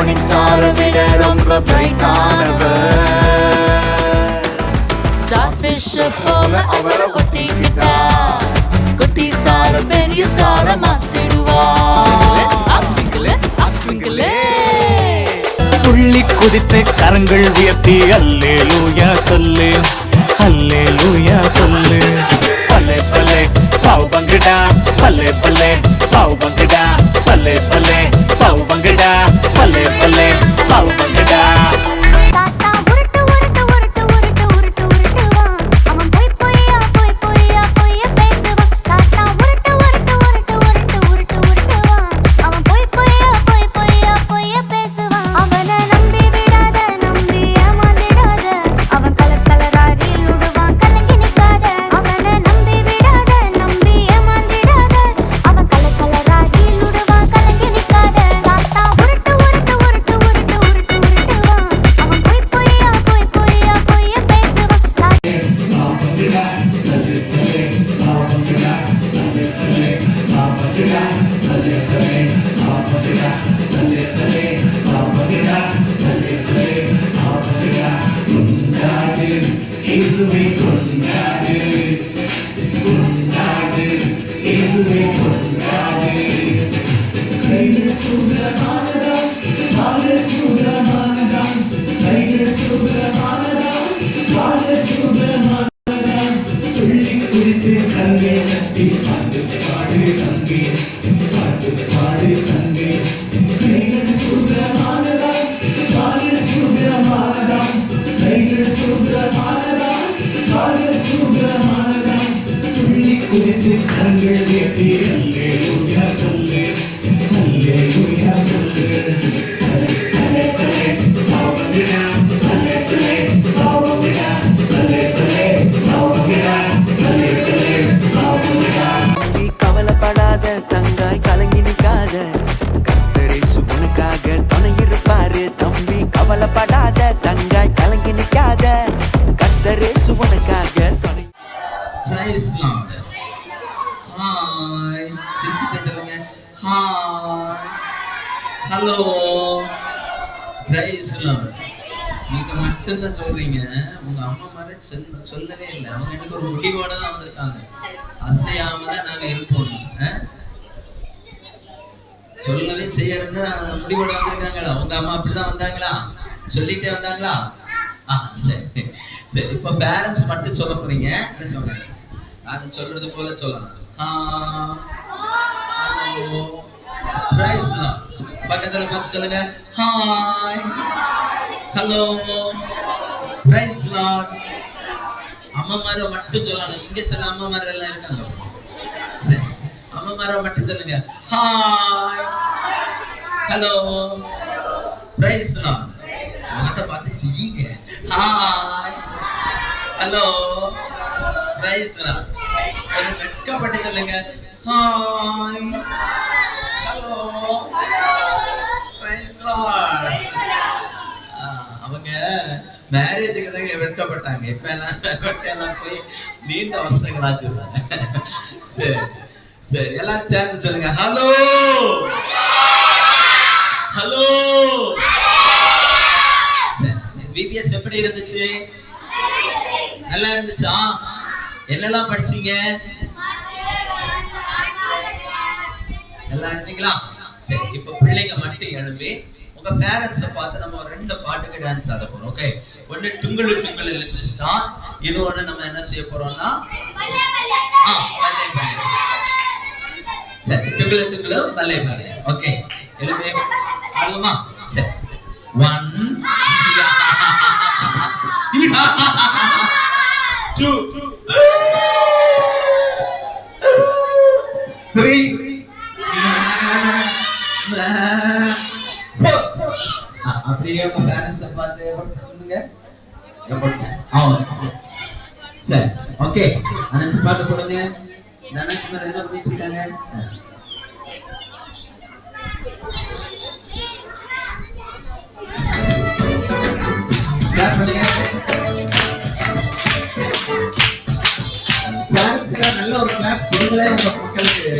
Morning ஸ்டாரை விட ரொம்ப பிரைட்டானவர். Star fish போல அவரை ஒட்டிக்கிட்டா குட்டி ஸ்டார் பெரிய ஸ்டார மாத்திடுவா. துள்ளி குதித்து கரங்கள் உயர்த்தி அல்லேலூயா சொல்லு, அல்லேலூயா சொல்லு. பல்லே பல்லே பாவ் பங்கிடா, பல்லே பல்லே பாவ் பங்கிடா, பல்லே பல்லே பாவ் பங்கிடா, பல்லே பல்லே பாவ் பங்கிடா. கவலைப்படாத தங்காய் கலங்கி நிற்காத, கர்த்தர் இயேசு உனக்காக துணை இருப்பாரு. தம்பி கவலைப்படாத தங்காய் கலங்கி நிற்காத, கர்த்தர் இயேசு உனக்காக துணை. Praise Lord. Hi. சிரிச்சுட்டே சொல்லுங்க. Hi. Hello. Praise Lord. நீங்க மட்டும்தான் சொல்றீங்க, உங்க அம்மா மாதிரி சொல்லவே இல்லை. அவங்க எனக்கு ஒரு முடிவோட தான் வந்திருக்காங்க. அசையாம தான் நாங்க இருப்போம். சொல்லவே செய்யறதுன்னு முடிவோட வந்திருக்காங்களா? உங்க அம்மா அப்படிதான் வந்தாங்களா? சொல்லிட்டே வந்தாங்களா? சரி சரி. இப்ப பேரண்ட்ஸ் மட்டும் சொல்ல போறீங்க. என்ன சொல்றீங்க? நாங்க சொல்றது போல சொல்லணும். பக்கத்துல பார்த்து சொல்லுங்க. Hi, hello, praise Lord. அம்மாமார மட்டும் சொல்லணும். இங்க சொல்ல அம்மாமார எல்லாம் இருக்காங்க. சரி, அம்மாமார மட்டும் சொல்லுங்க. Hi, hello, praise Lord. அவங்ககிட்ட பார்த்து சிரிங்க. Hi, hello, praise Lord. கொஞ்சம் வெட்கப்பட்டு சொல்லுங்க. Hi, hello, praise Lord. அவங்க மேரேஜுக்கு தான் வெட்கப்பட்டாங்க. இப்ப எல்லாம் போய் நீண்ட வருஷங்களா சொல்றாங்க. சரி சரி, எல்லாம் சேர்ந்து சொல்லுங்க. Hello, hello. சரி, பிபிஎஸ் எப்படி இருந்துச்சு? நல்லா இருந்துச்சா? என்னெல்லாம் படிச்சீங்க? எல்லாம் இருந்தீங்களா? சரி, இப்ப பிள்ளைங்க மட்டும் எழுப்பி உங்க பேரண்ட்ஸை பார்த்து நம்ம ஒரு 2 பாட்டுக்கு டான்ஸ் ஆட போறோம். ஓகே, ஒண்ணு டுங்குளு டுங்குளு லிட்டில் ஸ்டார், இன்னொன்னு நம்ம என்ன செய்ய போறோம்னா பல்லே பல்லே. சரி, டுங்குளு டுங்குளு பல்லே பல்லே. ஓகே, எழுப்பி ஆடுவோமா? சரி, 1 2 3 அப்படியே உங்க பேரண்ட்ஸை பார்த்து பண்ணுங்க. சரி, ஓகே, நினைச்சு பார்த்து போடுங்க. நினைச்சு என்ன பண்ணிட்டு இருக்காங்க? நல்ல ஒரு கிளாப் கொடுங்களே உங்க மக்களுக்கு.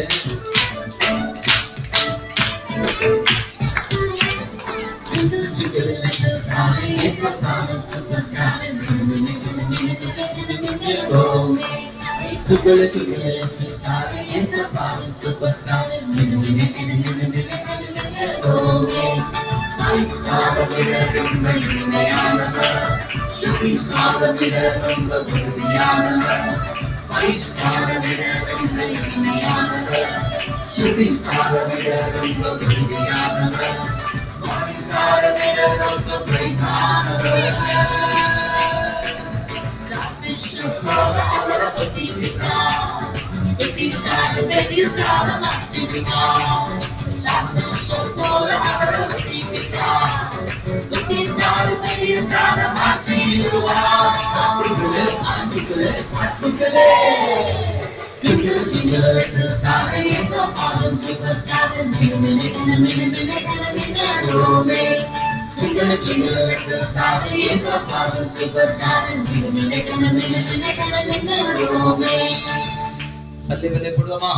பல்லே பல்லே போடுவோமா?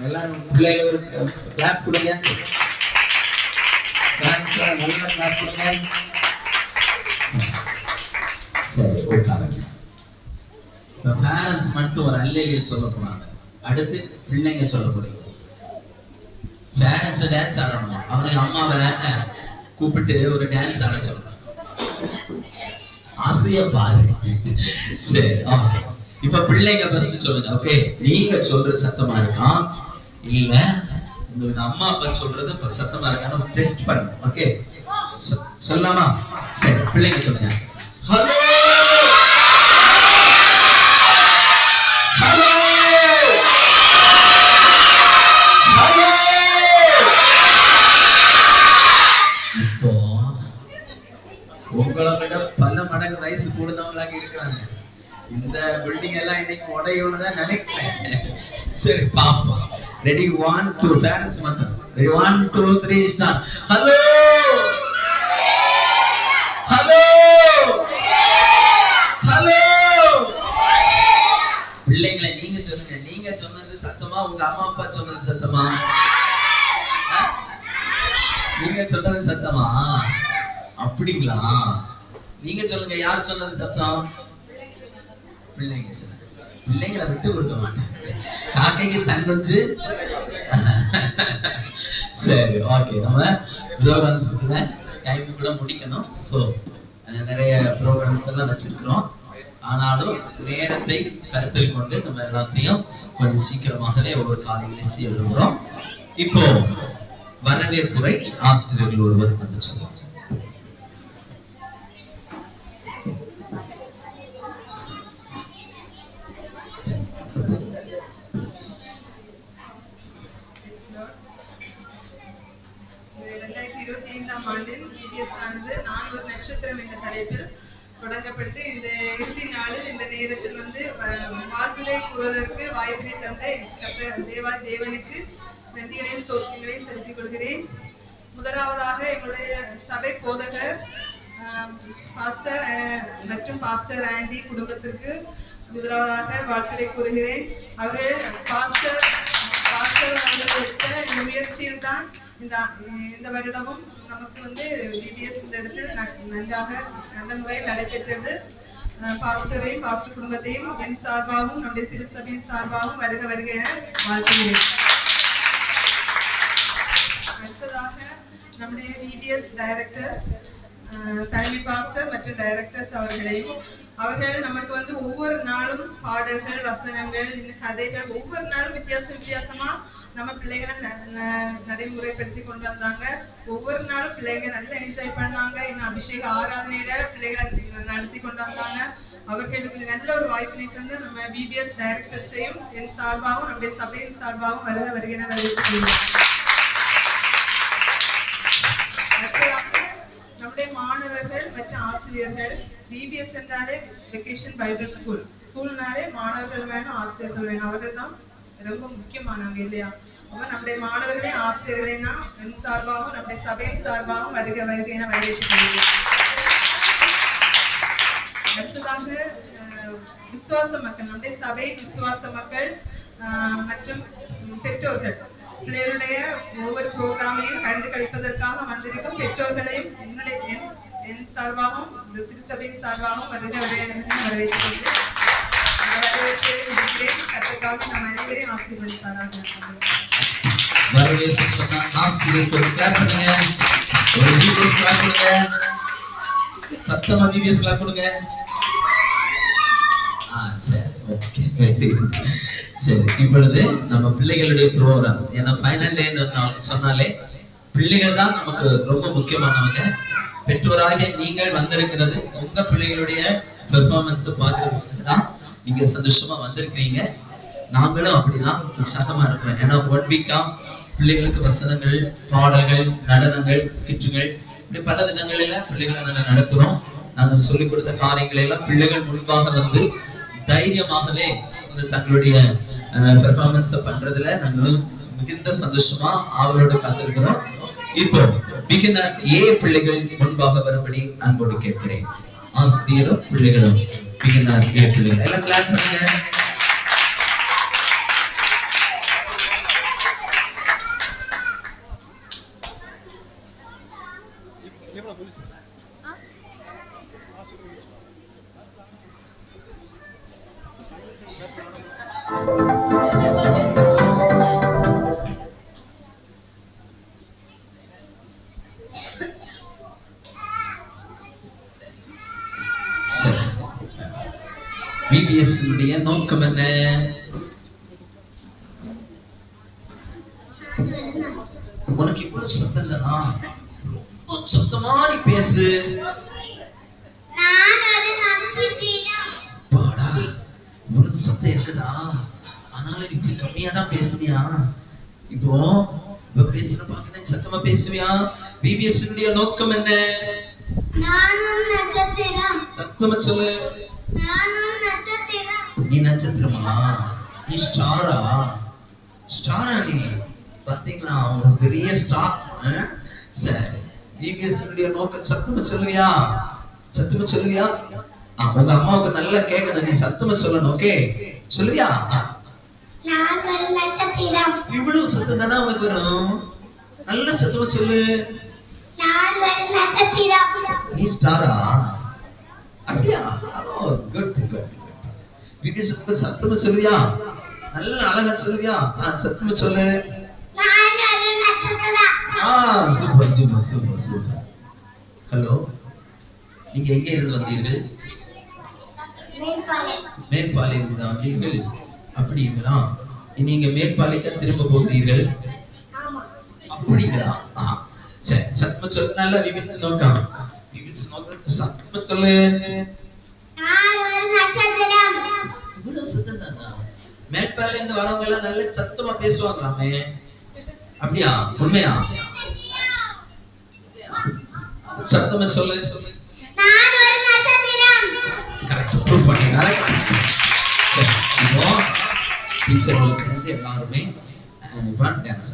எல்லாரும் பிள்ளைகளுக்கு கிளாப் கொடுங்க. நல்ல கிளாப் கொடுங்க. சரி, உட்காருங்க. பேரண்ட்ஸ் மட்டும் ஒரு அல்லேலியா சொல்ல போறாங்க. அடுத்து பிள்ளைங்க சொல்ல போறீங்க. பேரண்ட்ஸ் டான்ஸ் ஆடணும். அவனுக்கு அம்மாவை கூப்பிட்டு ஒரு டான்ஸ் ஆட சொல்றாங்க. ஆசையா பாரு. சரி, ஓகே. இப்ப பிள்ளைங்க ஃபர்ஸ்ட் சொல்லுங்க. ஓகே, நீங்க சொல்றது சத்தமா இருக்கா இல்ல உங்களுக்கு அம்மா அப்பா சொல்றது சத்தமா இருக்கான்னு டெஸ்ட் பண்ணுங்க. ஓகே, சொல்லலாமா? சரி, பிள்ளைங்க சொல்லுங்க. ஹலோ ஹலோ ஹலோ வயசு கூடுதவங்களாக இருக்கிறாங்க. இந்த பில்டிங் எல்லாம் இன்னைக்கு உடையும்னு தான் நினைக்கிறேன். சரி பாப்போம். ரெடி 1 2 பேரண்ட்ஸ் மட்டும். Ready 1 2 3 start. Hello hello hello. பிள்ளைங்களை நீங்க சொல்லுங்க. நீங்க சொன்னது சத்தமா, உங்க அம்மா அப்பா சொன்னது சத்தமா? நீங்க சொன்னது சத்தமா? அப்படிங்களா? நீங்க சொல்லுங்க, யார் சொன்னது சத்தம்? பிள்ளைங்க சொன்ன. பிள்ளைங்களை விட்டு கொடுக்க மாட்டேன். காக்கைக்கு தங்கொஞ்சு. சரி, ஓகே. நம்ம ப்ரோக்ராம்ஸ்ல டைமுக்குள்ள முடிக்கணும். ஸோ நிறைய ப்ரோக்ராம்ஸ் எல்லாம் வச்சிருக்கிறோம். ஆனாலும் நேரத்தை கருத்தில் கொண்டு நம்ம எல்லாத்தையும் கொஞ்சம் சீக்கிரமாகவே ஒவ்வொரு காலையில செய்யறோம். இப்போ வரவேற்புரை ஆசிரியர்கள் ஒருவர் வந்து சொல்லுவாங்க. ஆண்டில் VBS ஆனது நான் ஒரு நட்சத்திரம் என்ற தலைப்பில் தொடங்கப்பட்டு இந்த இறுதி நாளில் இந்த நேரத்தில் வந்து வாழ்த்துரை கூறுவதற்கு வாய்ப்பினை தந்த தேவனுக்கு நன்றிகளையும் ஸ்தோத்திரங்களையும் செலுத்திக் கொள்கிறேன். முதலாவதாக எங்களுடைய சபை போதகர் பாஸ்டர் மற்றும் பாஸ்டர் ஆண்டி குடும்பத்திற்கு முதலாவதாக வாழ்த்துரை கூறுகிறேன். அவர்கள் பாஸ்டர் அவர்கள் எடுத்த இந்த முயற்சியில் தான் இந்த வருடமும் நமக்கு வந்து VBS இந்த இடத்தில் நல்ல முறையில் நடைபெற்றது. பாஸ்டரையும் பாஸ்டர் குடும்பத்தையும் என் சார்பாகவும் நம்முடைய திருச்சபையின் சார்பாகவும் வருக வருக என வாழ்த்துகிறேன். அடுத்ததாக நம்முடைய VBS டைரக்டர்ஸ், தலைமை பாஸ்டர் மற்றும் டைரக்டர்ஸ் அவர்கள் நமக்கு வந்து ஒவ்வொரு நாளும் பாடல்கள், வசனங்கள், கதைகள் ஒவ்வொரு நாளும் வித்தியாசமா நம்ம பிள்ளைகளை நடைமுறைப்படுத்தி கொண்டு வந்தாங்க. ஒவ்வொரு நாளும் பிள்ளைங்க நல்லா என்ஜாய் பண்ணாங்க. இன்னும் அபிஷேக ஆராதனையில பிள்ளைகளை நடத்தி கொண்டு வந்தாங்க. அவர்களுக்கு நல்ல ஒரு வாய்ப்பினை தந்து நம்ம VBS டைரக்டர்ஸையும் என் சார்பாகவும் நம்முடைய சபையின் சார்பாகவும் வருக வருகிற வரவேற்கிறோம். அடுத்ததாக நம்முடைய மாணவர்கள் மற்றும் ஆசிரியர்கள், VBS என்றாலே வெகேஷன் பைபிள் ஸ்கூல்னாலே மாணவர்கள் வேணும், ஆசிரியர்கள் வேணும். அவர்கள் தான் ரொம்ப முக்கியமானவங்க இல்லையா? அப்ப நம்முடைய மாணவர்களையும் ஆசிரியர்களையும் தான் என் சார்பாகவும் நம்முடைய சபையின் சார்பாகவும் வருக வருக என வரவேற்கிறேன். அடுத்ததாக விசுவாச மக்கள், நம்முடைய சபையின் விசுவாச மக்கள் மற்றும் பெற்றோர்கள், பிள்ளைகளுடைய ஒவ்வொரு புரோகிராமையும் கண்டு கழிப்பதற்காக வந்திருக்கும் பெற்றோர்களையும் என் சார்பாகவும் இந்த திருச்சபையின் சார்பாகவும் வருக வரவேற்கிறேன். கர்த்தருக்காக நம் அனைவரையும் ஆசீர்வதிப்பாராக. வரவேற்பு சொன்னா ஆசிரியருக்கு ஒரு கிளாப் பண்ணுங்க. ஒரு VBS கிளாப் கொடுங்க. சத்தமா VBS கிளாப் கொடுங்க. சரி, ஓகே. சரி, இப்பொழுது நம்ம பிள்ளைகளுடைய ப்ரோக்ராம்ஸ், ஏன்னா ஃபைனல் டே சொன்னாலே பிள்ளைகள் தான் நமக்கு ரொம்ப முக்கியமானவங்க. பெற்றோராகிய நீங்கள் வந்திருக்கிறது உங்க பிள்ளைகளுடைய பெர்ஃபார்மன்ஸ் பார்க்கறதுக்கு தான் நீங்க சந்தோஷமா வந்திருக்கிறீங்க. நாங்களும் அப்படிதான் உற்சாகமா இருக்கிறோம். ஏன்னா 1 வீக்கா பிள்ளைகளுக்கு வசனங்கள், பாடல்கள், நடனங்கள், ஸ்கிட்டுகள், இப்படி பல விதங்களில பிள்ளைகளை நாங்க நடத்துறோம். நாங்கள் சொல்லிக் கொடுத்த காரியங்களை எல்லாம் பிள்ளைகள் முன்பாக வந்து தைரியமாகவே தங்களுடைய பெர்ஃபார்மன்ஸை பண்றதுல நாங்களும் மிகுந்த சந்தோஷமா ஆவலோடு காத்திருக்கிறோம். இப்போ பிகினர் A பிள்ளைகள் முன்பாக வரும்படி அன்போடு கேட்கிறேன். ஆசிரியரும் பிள்ளைகளும் பிகினர் A பிள்ளைகள் எல்லாம் கிளாப் பண்ணுங்க. VBS நோக்கம் என்ன? உனக்கு இவ்வளவு சத்தம் தானா? ரொம்ப சத்தமா நீ பேசு. பாடா, இவ்வளவு சத்தம் இருக்குதா? ஆனாலும் இப்படி கம்மியா தான் பேசுவியா? இப்போ பேசுற பாக்க சத்தமா பேசுவியா? VBS நோக்கம் என்ன? நானும் நட்சத்திரம். சத்தமா சொல்லு. நானும் நட்சத்திரம். நீ நட்சத்திரமா? நீ ஸ்டாரா? ஸ்டாரா நீ? பாத்தீங்களா ஒரு பெரிய ஸ்டார். சரி, EBSனுடைய நோக்கம் சத்தமா சொல்லுவியா? சத்தமா சொல்லுவியா? உங்க அம்மாவுக்கு நல்லா கேட்கணும், நீ சத்தமா சொல்லணும். ஓகே, சொல்லுவியா? நான் ஒரு நட்சத்திரம். இவ்வளவு சத்தம் தானே உனக்கு வரும்? நல்ல சத்தமா சொல்லு. நான் ஒரு நட்சத்திரம். நீ ஸ்டாரா? அப்படியா? Good good. விகேஷுக்கு சத்தமா சொல்லுவியா? நல்ல அழகா சொல்லுவியா? சத்தமா சொல்லு. நான் ஒரு நட்சத்திரம். Super super super super. Hello, நீங்க எங்கே இருந்து வந்தீர்கள்? மேற்பாலையில் தான் வந்தீர்கள். அப்படிங்களா? நீங்க மேற்பாலைக்கா திரும்ப போகிறீர்கள்? அப்படிங்களா? சரி, சத்தமா சொல்லு. நல்லா விபிச்சு நோக்கம். விபிச்சு நோக்கம் சத்தமா சொல்லு. நான் ஒரு நட்சத்திரம். இவ்வளவு சத்தம் தானா? மேற்பாலையில இருந்து வரவங்க எல்லாம் நல்ல சத்தமா பேசுவாங்களாமே, அப்படியா? உண்மையா? சத்தமா சொல்லு. நான் ஒரு நட்சத்திரம். கரெக்ட், ப்ரூவ் பண்ணீங்க. சரி, இப்போ டீச்சரோட சேர்ந்து எல்லாருமே ஒன் டான்ஸ்.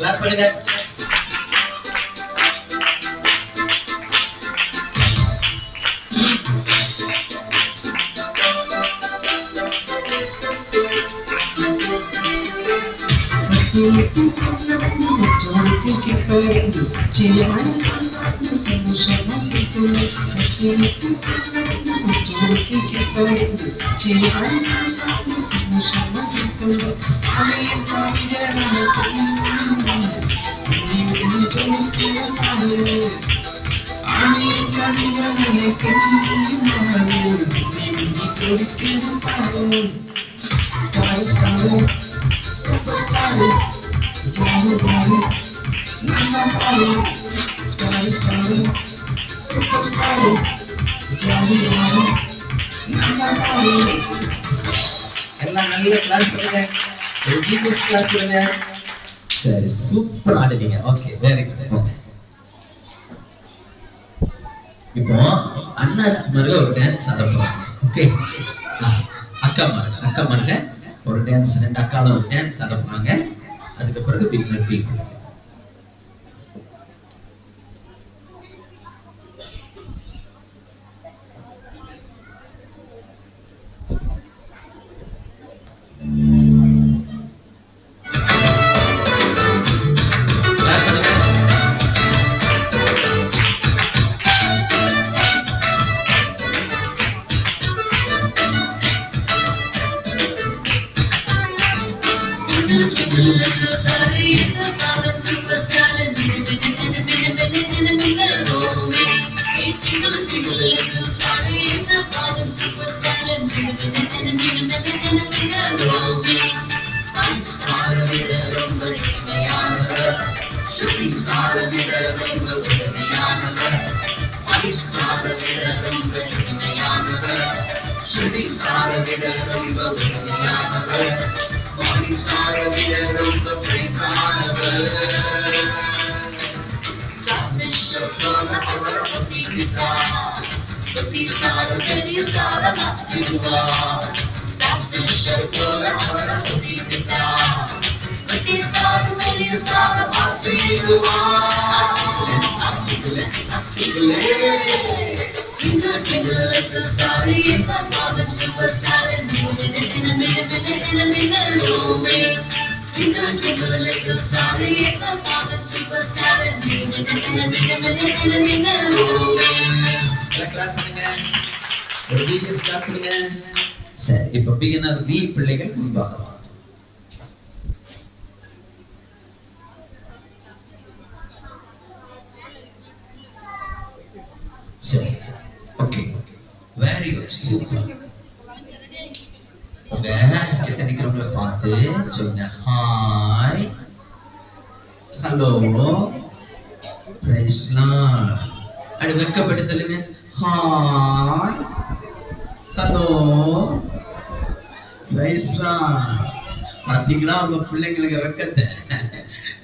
Clap பண்ணுங்க. எல்லாம் நல்ல கிளாஸ் பண்ணுங்க. கிளாஸ் பண்ணுங்க. சரி, சூப்பர் ஆடுறீங்க. Okay, very good. இப்போ அண்ணாச்சி மாதிரி ஒரு டான்ஸ் ஆட போறாங்க. ஓகே, அக்கா மாருங்க ஒரு டான்ஸ், ரெண்டு அக்கால ஒரு டான்ஸ் ஆட போறாங்க. அதுக்கு பிறகு beginner people. Stop the show, சரி, இப்ப பிகினர் பி பிள்ளைகள் முன்பாக வா. சரி, ஓகே, வெரி குட், சூப்பர். உங்க கிட்ட நிக்கிறவங்கள பார்த்து சொல்லுங்க, ஹாய், ஹலோ, பிரைஸ் லார்ட். அப்படி வெட்கப்பட்டு சொல்லுங்க, ஹாய், ஹலோ, பிரைஸ் லார்ட். பாத்தீங்களா உங்க பிள்ளைங்களுக்கு வெக்கத்தை?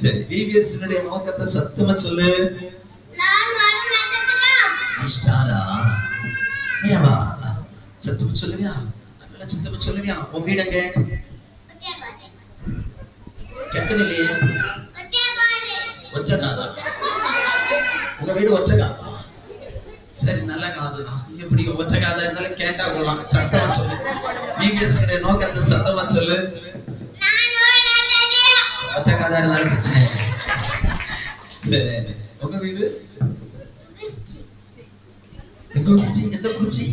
சரி, VBS நோக்கத்தை சத்தமா சொல்லு. இஷ்டாரா ஏவா சத்தமா சொல்லுவியா? நல்லா சத்தமா சொல்லுவியா? உன் வீடங்க கேட்கலையே. ஒற்றகாதா? உங்க வீடு ஒற்றகாதா? சரி, நல்ல காதுதான். எப்படி ஒற்றகாதா இருந்தாலும் கேட்டா கொள்ளலாம். சத்தமா சொல்லு. VBS நோக்கத்தை சத்தமா சொல்லு. ஒற்றகாதா இருந்தாலும் பிரச்சனை. சரி, உங்க வீடு எந்த குச்சி?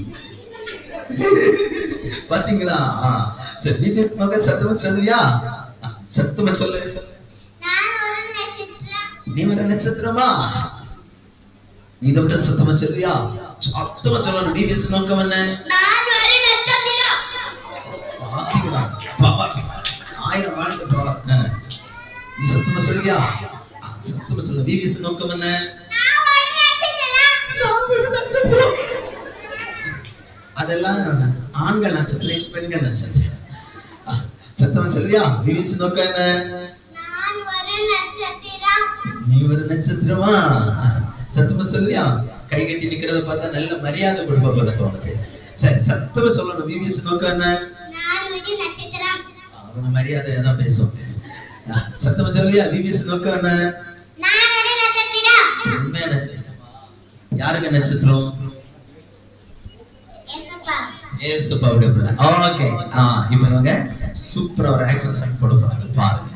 பாத்தீங்களா? சரி, VBS மகன் சத்தமா சொல்லுவியா? சத்தமா சொல்லு. நீ ஒரு நட்சத்திரமா? நீ இதை விட சத்தமா சொல்லுவியா? சத்தமா சொல்லணும். VBS நோக்கம் என்ன? பாத்தீங்களா? 1000 வாழ்க்கை பா. நீ சத்தமா சொல்லுவியா? சத்தமா சொல்லு. VBS நோக்கம் என்ன? அதெல்லாம் ஆண்கள் நட்சத்திரம், பெண்கள் நட்சத்திரம். சத்தமா சொல்லுவியா? VBS நோக்கம் என்ன? நீ ஒரு நட்சத்திரமா? சத்தமா சொல்லுவியா? கை கட்டி நிக்கிறத பார்த்தா நல்ல மரியாதை கொடுப்ப போல தோணுது. சரி, சத்தமா சொல்லணும். VBS நோக்கம் என்ன? அவங்க மரியாதை தான் பேசும். சத்தமா சொல்லுவியா? VBS நோக்கம் என்ன? உண்மையா நட்சத்திரம். யாருங்க நட்சத்திரம்? ஏசுபாவுடைய பிள்ளை. ஓகே, இப்போ இவங்க சூப்பரா ஒரு ஆக்ஷன் சாங் போட போறாங்க, பாருங்க.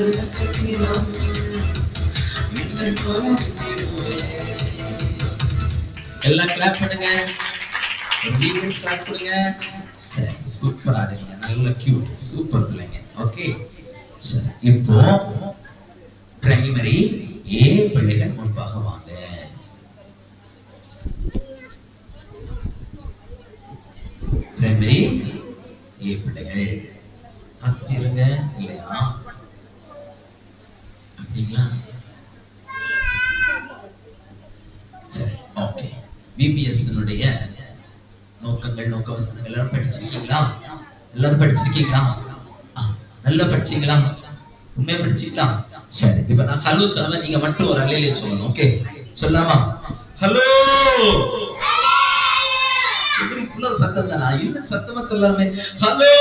ஒரு நட்சத்திரம் மின்னல் போல எல்லாம் கிளாப் பண்ணுங்க. ஒரு வீடியோஸ் கிளாப் பண்ணுங்க. சரி, சூப்பர் ஆடுங்க, நல்ல கியூட், சூப்பர் பிள்ளைங்க. ஓகே, சரி, இப்போ பிரைமரி ஏ பிள்ளைகள் முன்பாக வாங்க. பிரைமரி ஏ பிள்ளைகள் ஆசிரியருங்க இல்லையா? அப்படிங்களா? சரி, ஓகே. பிபிஎஸ் நோக்கங்கள், நோக்க வசனங்கள் எல்லாரும் படிச்சிருக்கீங்களா? எல்லாரும் படிச்சிருக்கீங்களா? நல்லா படிச்சீங்களா? உண்மையா படிச்சீங்களா? சரி, இப்ப நான் ஹலோ சொல்லுவேன், நீங்க மட்டும் ஒரு அலையிலே சொல்லணும். ஓகே, சொல்லாமா? ஹலோ. எப்படி இவ்வளவு சத்தம் தானா? இன்னும் சத்தமா சொல்லாமே. ஹலோ.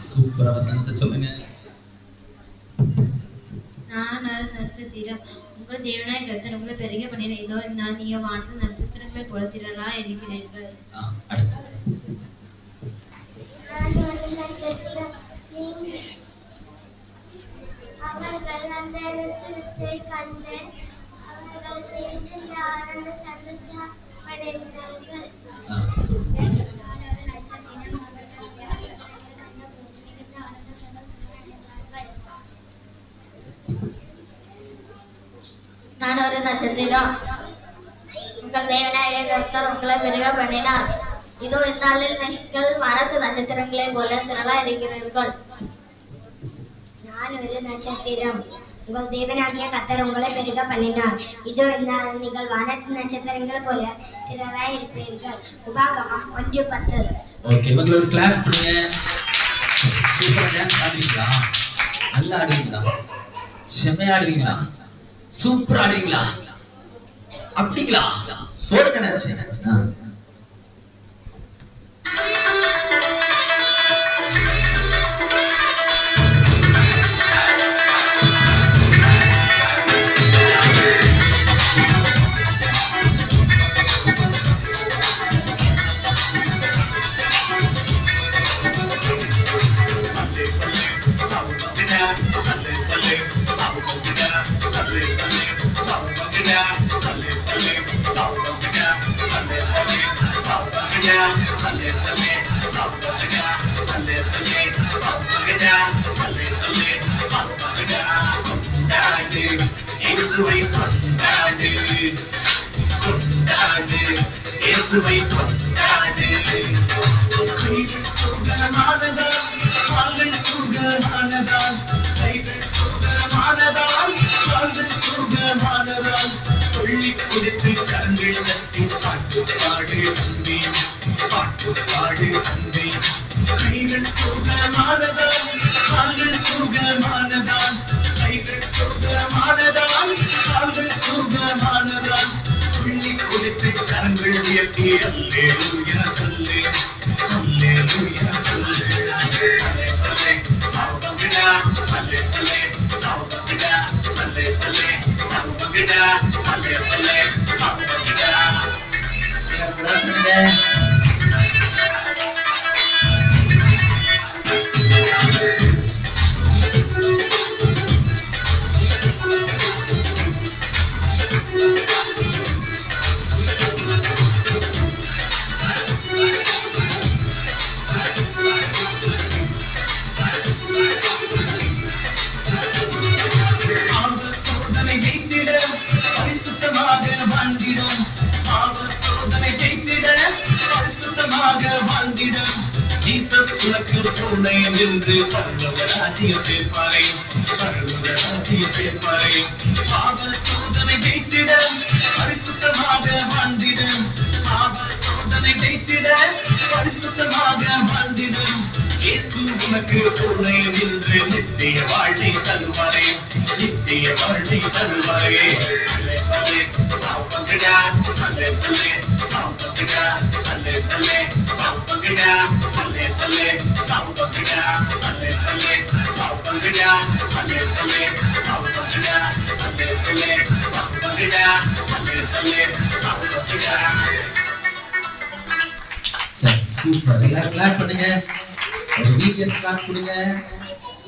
சூப்பரா வசனத்தை சொல்லுங்க. நான் ஒரு நட்சத்திரம், உங்கள் தேவனாய் கர்த்தர் உங்களை பெருக பண்ணின. இதோ நான் நீங்க வானத்து நட்சத்திரங்களை போல திரளா இருக்கிறீர்கள். அடுத்து நான் ஒரு நட்சத்திரம், அவர்கள் அந்த நட்சத்திரத்தை கண்டு அவர்கள் மிகுந்த ஆனந்த சந்தோஷம் அடைந்தார்கள். நான் ஒரு நட்சத்திரம், அவர்கள் அந்த நட்சத்திரத்தை கண்டபோது மிகுந்த ஆனந்த சந்தோஷம் அடைந்தார்கள். நான் ஒரு நட்சத்திரம், உங்கள் தேவனாகிய கர்த்தர் உங்களை பெருக பண்ணினார். இதோ இந்நாளில் நீங்கள் வானத்து நட்சத்திரங்களை போல திரளா இருக்கிறீர்கள். நான் ஒரு நட்சத்திரம், உங்கள் தேவனாகிய கர்த்தர் உங்களை பெருக பண்ணினார். இதோ நீங்கள் வானத்து நட்சத்திரங்கள் போல திரளா இருப்பீர்கள். உபாகமம் 1:10. ஓகே, மக்களோட கிளாப் பண்ணுங்க. சூப்பரா டான்ஸ் ஆடுவீங்களா? நல்லா ஆடுவீங்களா? செமையா ஆடுவீங்களா? சூப்பரா ஆடுவீங்களா? அப்படிங்களா? போடுங்க டான்ஸ்.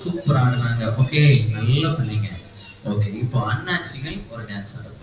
சூப்பர் ஆடுனாங்க. ஓகே, நல்ல பிள்ளைங்க. ஓகே, இப்போ அண்ணாச்சிகள் ஒரு டான்ஸ் ஆட போறாங்க.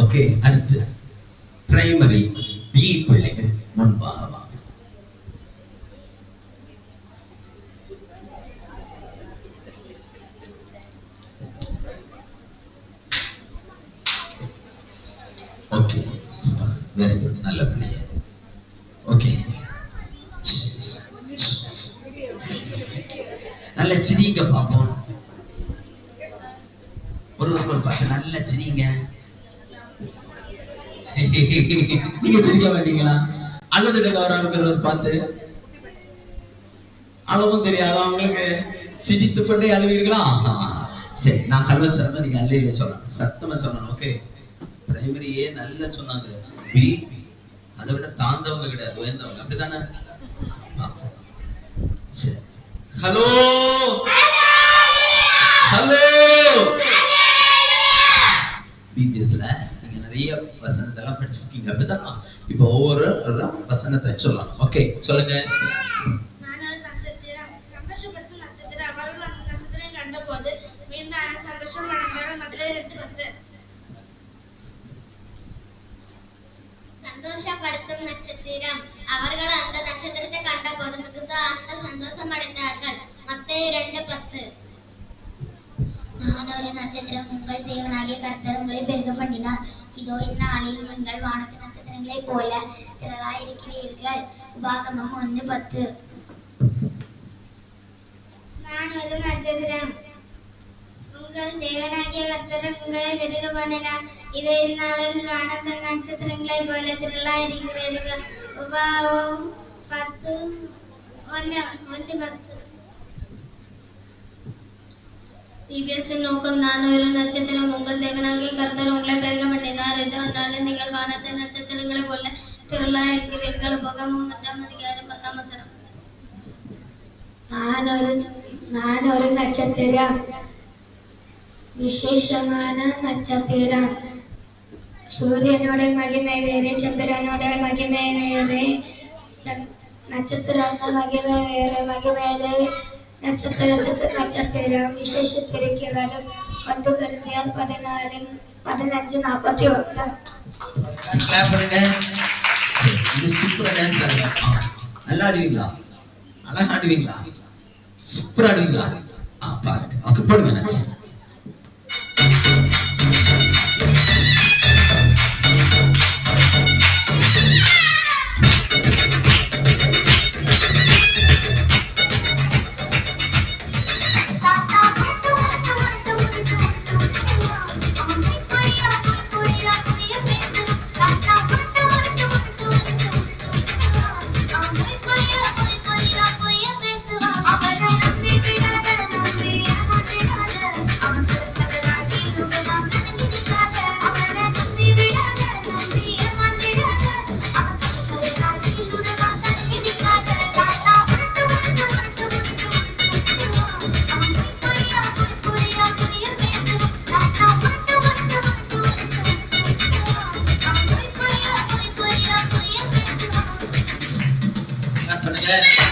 ஓகே, அடுத்து பிரைமரி பி பிள்ளைகள் முன்பாக வாங்க. ஓகே, வெரி குட், நல்ல பிள்ளைங்க. ஓகே, நல்ல சிரிங்க பாப்போம். ஒருவருக்கு பார்த்து நல்ல சிரிங்க. நீங்க சிரிக்க மாட்டீங்களா? அழுதுட்டு இருக்கிறவர் பார்த்து அளவும் தெரியாதா உங்களுக்கு? சிரித்து கொண்டே அழுவீர்களா? சரி, நான் ஹலோ சொன்னா நீங்க அல்லையே சொல்லணும், சத்தமா சொல்லணும். ஓகே, பிரைமரியே நல்லா சொன்னாங்க. பி அதை விட தாழ்ந்தவங்க கிடையாது, உயர்ந்தவங்க, அப்படிதானே? சரி, ஹலோ ஹலோ. பிபிஎஸ்ல நீங்க நிறைய வசனத்தை எல்லாம் படிச்சிருக்கீங்க, அப்படிதானா? இப்ப ஒவ்வொரு வசனத்தை சொல்லலாம். ஓகே, சொல்லுங்க. சந்தோஷப்படுத்தும் நட்சத்திரம், அவர்கள் அந்த நட்சத்திரம் கண்ட போது மிகுந்த சந்தோஷம் அடைந்தார்கள். மத்தேயு 2:10. சந்தோஷப்படுத்தும் நட்சத்திரம், அவர்கள் அந்த நட்சத்திரத்தை கண்ட போது மிகுந்த சந்தோஷம் அடைந்தார்கள். மத்தேயு 2:10. நான் ஒரு நட்சத்திரம், உங்கள் தேவனாகிய கர்த்தர் உங்களை பெருக பண்ணினார். இதோ இந்நாளில் நீங்கள் வானத்து நட்சத்திரங்களைப் போல திரளாயிருக்கிறீர்கள். உபாகமம் 1:10. நான் ஒரு நட்சத்திரம், உங்கள் தேவனாகிய கர்த்தர் உங்களை பெருக பண்ணினார். இதோ இந்நாளில் வானத்து நட்சத்திரங்களைப் போல திரளாயிருக்கிறீர்கள். உபாகமம் 1:10. பிபிஎஸ்ஸின் நோக்கம், நான் ஒரு நட்சத்திரம், உங்கள் தேவனாகிய கர்த்தர் உங்களை பெருக பண்ணினார். இதோ இந்நாளில் நீங்கள் வானத்து நட்சத்திரங்களைப் போல திரளாயிருக்கிறீர்கள். உபாகமம் 1:10. நான் ஒரு நட்சத்திரம், விசேஷமான நட்சத்திரம். சூரியனோட மகிமை வேறு, சந்திரனோட மகிமை வேறு, நட்சத்திரங்கள் மகிமை வேறு. மகிமையிலே நட்சத்திரத்துக்கு நட்சத்திரம் விசேஷித்திருக்கிறது. 1 கொரிந்தியர் 14:15-41. சூப்பரா டான்ஸ் ஆடுங்க. நல்லா ஆடுவீங்களா? அழகா ஆடுவீங்களா? சூப்பரா ஆடுவீங்களா? பாருங்க, அவங்க போடுங்க டான்ஸ். வாங்க.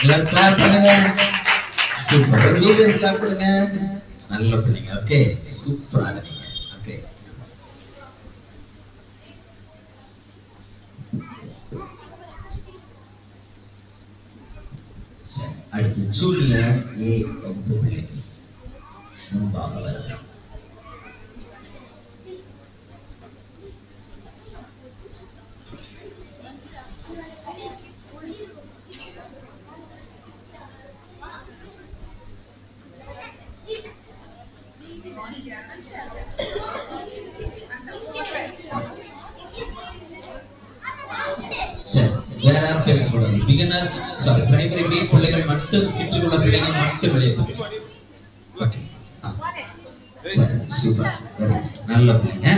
எல்லாரும் கிளாப் பண்ணுங்க. சூப்பர். வீடியோஸ் கிளாப் பண்ணுங்க. நல்ல பிள்ளைங்க. ஓகே, சூப்பரா இருக்கீங்க. ஓகே, சரி. அடுத்து ஜூனியர் ஏ வகுப்பு பிள்ளைங்க முன்பாக வரலாம். சரி, வேற யாரும் பேசக்கூடாது. பிகினர் சாரி பிரைமரி பி பிள்ளைகள் மட்டும் ஸ்கிட்சுக்குள்ள பிள்ளைங்க மட்டும் வெளியே போங்க. ஓகே, சரி, சூப்பர், நல்ல பிள்ளைங்க.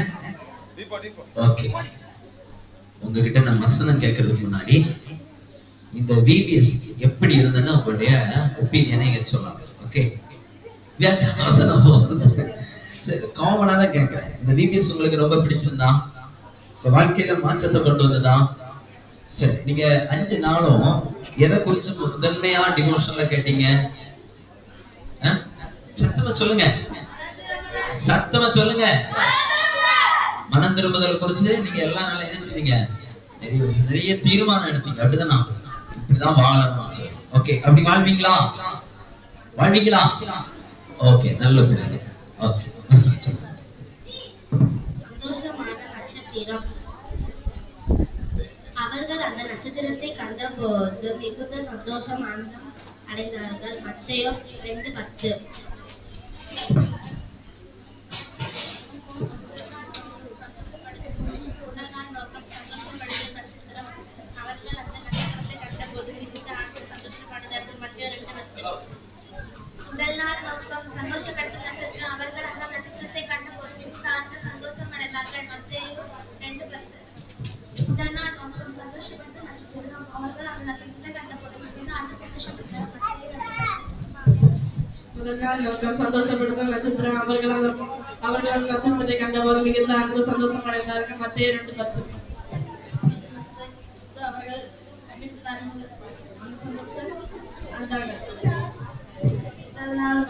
ஓகே, உங்ககிட்ட நான் வசனம் கேட்கறதுக்கு முன்னாடி இந்த விபிஎஸ் எப்படி இருந்ததுன்னு உங்களுடைய ஒப்பீனியனை இங்க சொல்லலாம். ஓகே, வசனம் சரி, காமனா தான் கேட்கிறேன். இந்த விபிஎஸ் உங்களுக்கு ரொம்ப பிடிச்சிருந்தா, உங்க வாழ்க்கையில மாற்றத்தை கொண்டு வந்ததா? சரி, நீங்க 5 நாளும் எதை குறிச்சு முதன்மையா டிவோஷன்ல கேட்டீங்க? சத்தமா சொல்லுங்க, சத்தமா சொல்லுங்க. மனம் திரும்புதல் குறிச்சு நீங்க எல்லா நாளும் என்ன செய்வீங்க? நிறைய தீர்மானம் எடுத்தீங்க. அப்படிதான் நான் இப்படிதான் வாழணும். ஓகே, அப்படி வாழ்வீங்களா? வாழ்வீங்களா? ஓகே, நல்ல பிள்ளைங்க. ஓகே, சந்தோஷமான நட்சத்திரம். அவர்கள் அந்த நட்சத்திரத்தை கண்டபோது மிகுந்த சந்தோஷம் ஆனந்தம் அடைந்தார்கள். மத்தேயு 2:10. முதல் நாள் நோக்கம் சந்தோஷப்படுத்தும் நட்சத்திரம். அவர்கள் அந்த நட்சத்திரத்தை கண்டபோது மிகுந்த ஆனந்த சந்தோஷம் அடைந்தார்கள். மத்தேயு 2:10. முதல் நாள் நோக்கம் சந்தோஷப்படுத்தும் நட்சத்திரம். அவர்கள் அந்த நட்சத்திரத்தை கண்டபோது மிகுந்த ஆனந்த சந்தோஷப்பட்டார்கள். முதல் நாள் நோக்கம் சந்தோஷப்படுத்தும் நட்சத்திரம். அவர்கள் அந்த நட்சத்திரத்தை கண்டபோது மிகுந்த ஆனந்த சந்தோஷம் அடைந்தார்கள். மத்தேயு 2:10. அவர்கள் அந்த சந்தோஷம் அடைந்தார்கள்.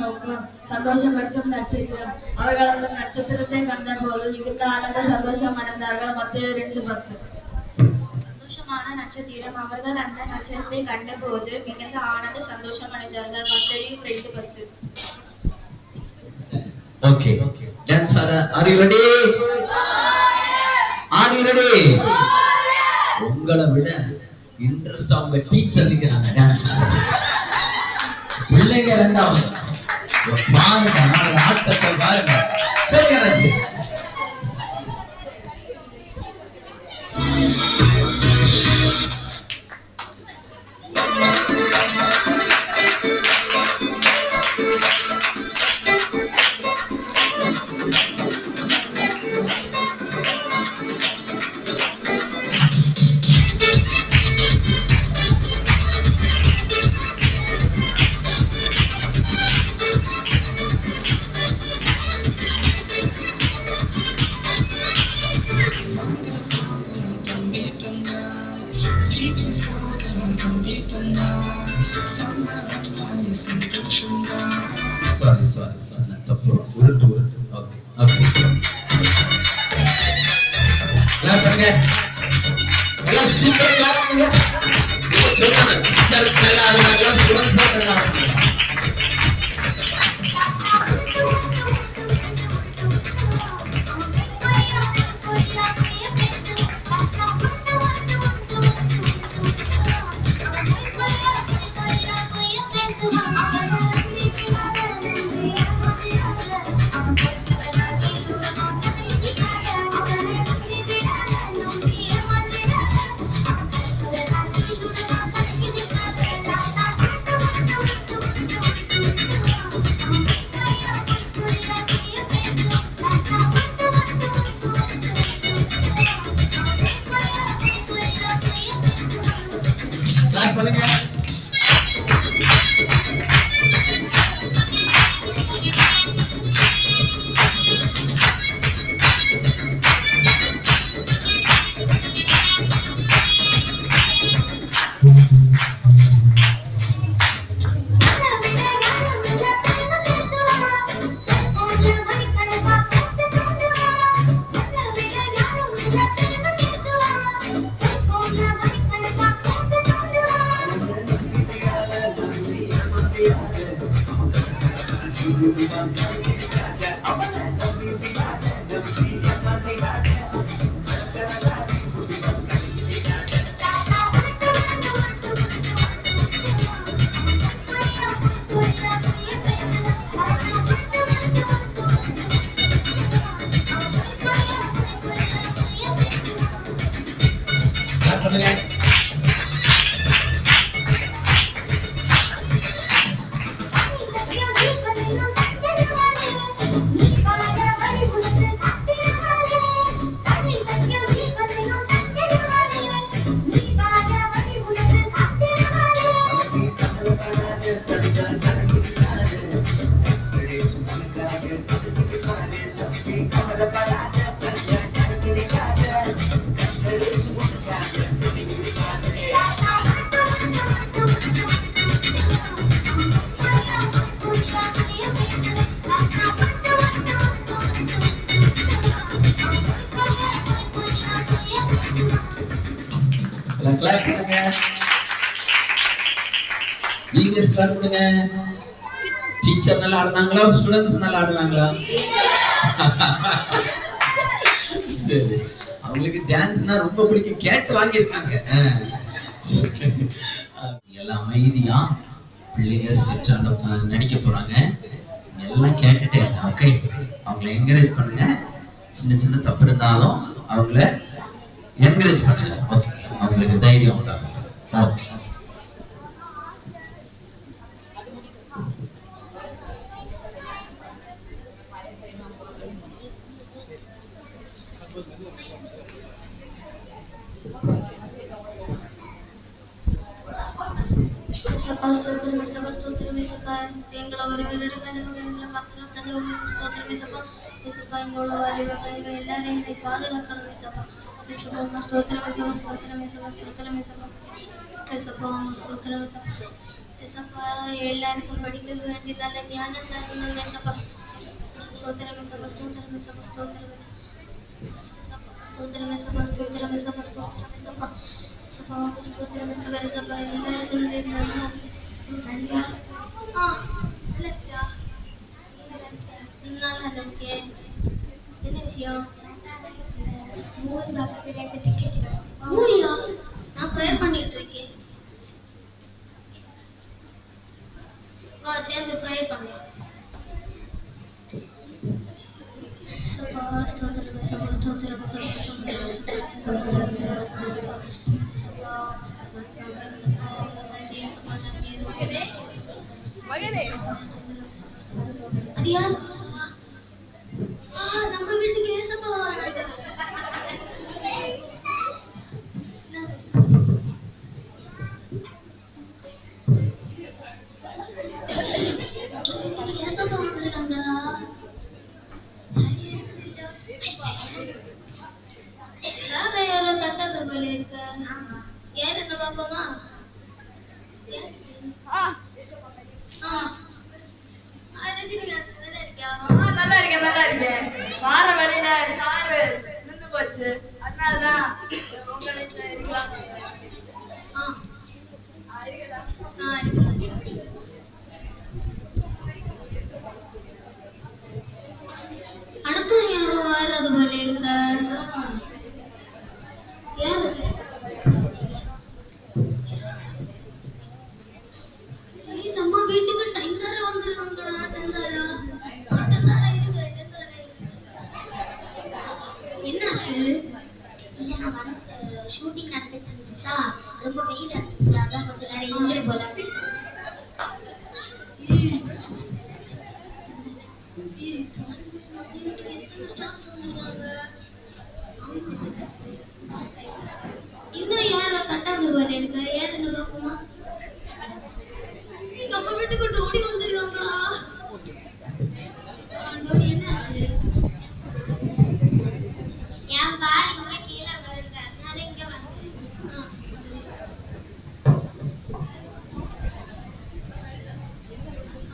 நோக்கம் சந்தோஷப்படுத்தும் நட்சத்திரம். அவர்கள் அந்த நட்சத்திரத்தை கண்டபோது மிகுந்த ஆனந்த சந்தோஷம் அடைந்தார்கள். மத்தேயு 2:10. சந்தோஷமான நட்சத்திரம். அவர்கள் அந்த நட்சத்திரத்தை கண்டபோது மிகுந்த ஆனந்த சந்தோஷம் அடைந்தார்கள். மத்தேயு 2:10. Okay, dance are you ready? Are you ready? உங்களை விட இன்ட்ரெஸ்ட் அவங்க டீச்சர் நிக்கிறாங்க டான்ஸ் பிள்ளைங்க ரெண்டாவது பாருங்க, ஆட்டத்தை பாருங்க. சாரி தப்பு உருட்டு ஓகே ஓகே கிளாப் பண்ணுங்க எல்லாம் சூப்பர் கிளாப் பண்ணுங்க நீங்க சொல்லுங்க டீச்சர் நல்லா ஆடுறாங்க ஸ்டூடண்ட்ஸ் நல்லா ஆடுறாங்க கிளாப் பண்ணுங்க கிளாப் பண்ணுங்க கிளாப் பண்ணுங்க நீங்க ஸ்டார்ட் பண்ணுங்க டீச்சர் நல்லா ஆடுனாங்களா ஸ்டூடண்ட்ஸ் நல்லா ஆடுனாங்களா சரி அவங்களுக்கு டான்ஸ்னா ரொம்ப பிடிக்கும் கேட்டு வாங்கியிருக்காங்க எல்லாம் அமைதியா பிள்ளைங்க ஸ்கிரிப்ட் நடிக்க போறாங்க எல்லாம் கேட்டுட்டே ஓகே அவங்கள என்கரேஜ் பண்ணுங்க சின்ன சின்ன தப்பு இருந்தாலும் அவங்கள என்கரேஜ் பண்ணுங்க ஓகே அவங்களுக்கு தைரியம் உண்டாகும் ஓகே எங்களை ஒருவரிடம் எங்களை மக்களும் தந்தை ஸ்தோத்திரம் இசப்பா இசப்பா எங்களோட வாலிபர்கள் எல்லாரையும் என்னை பாதுகாக்கணும் இசப்பா இசப்பா ஸ்தோத்திரம் இசப்பா ஸ்தோத்திரம் இசப்பா ஸ்தோத்திரம் இசப்பா இசப்பா ஸ்தோத்திரம் இசப்பா இசப்பா எல்லாருக்கும் படிக்கிறது வேண்டி நல்ல ஞானம் தரணும் இசப்பா ஸ்தோத்திரம் இசப்பா ஸ்தோத்திரம் இசப்பா ஸ்தோத்திரம் இசப்பா ஸ்தோத்திரம் இசப்பா ஸ்தோத்திரம் இசப்பா ஸ்தோத்திரம் இசப்பா இசப்பா ஸ்தோத்திரம் இசப்பா இசப்பா எல்லாருக்கும் நல்லா நல்லா இருக்கேன் என்ன விஷயம் மூவி பார்க்கறது 2 டிக்கெட் மூவியா நான் ப்ரேயர் பண்ணிட்டு இருக்கேன் வா சேர்ந்து ப்ரேயர் பண்ணலாம் சபா ஸ்தோத்திரம் சபா ஸ்தோத்திரம் சபா ஸ்தோத்திரம் அது யார் நம்ம வீட்டுக்கு ஏசப்பா வராங்க ஏசப்பா வந்திருக்காங்களா யாரோ தட்டாத போல இருக்க யார் என்ன பாப்போமா அடடி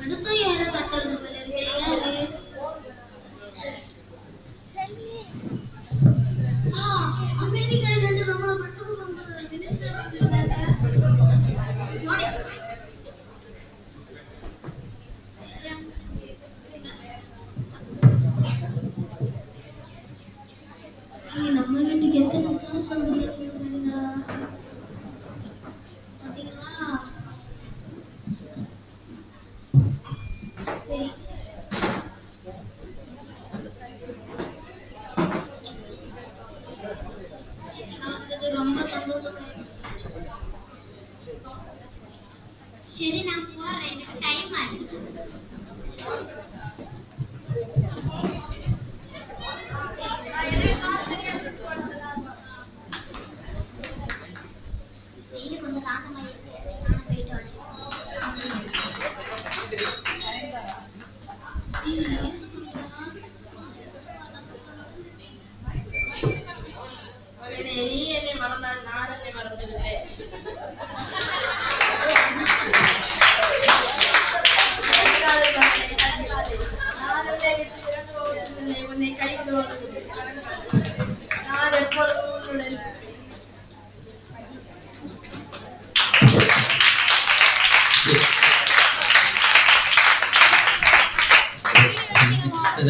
அதுதான் யாரோ கத்துறது போல இருக்கு. யாரு? அமெரிக்கால இருந்து நம்மள மட்டும் மினிஸ்டர் வந்திருக்காங்க. நம்ம வீட்டுக்கு எத்தனை ஸ்டார்ஸ் வந்துருக்கீங்களா? பாத்தீங்களா? சரி, நான் வந்தது ரொம்ப சந்தோஷமா இருக்கு. சரி, நான் போறேன், எனக்கு டைம் ஆச்சு. வெயில் கொஞ்சம் தாங்க மாதிரி இருக்கு, நானும் போயிட்டு வரேன். நீ என்னை மறந்தால் நான் என்னை மறந்துவிட்டேன். நான் உன்னை விட்டு இறந்து போவதில்லை, உன்னை கைவிடுவதில்லை. நான் எப்பொழுதும் உன்னுடன் இருப்பேன்.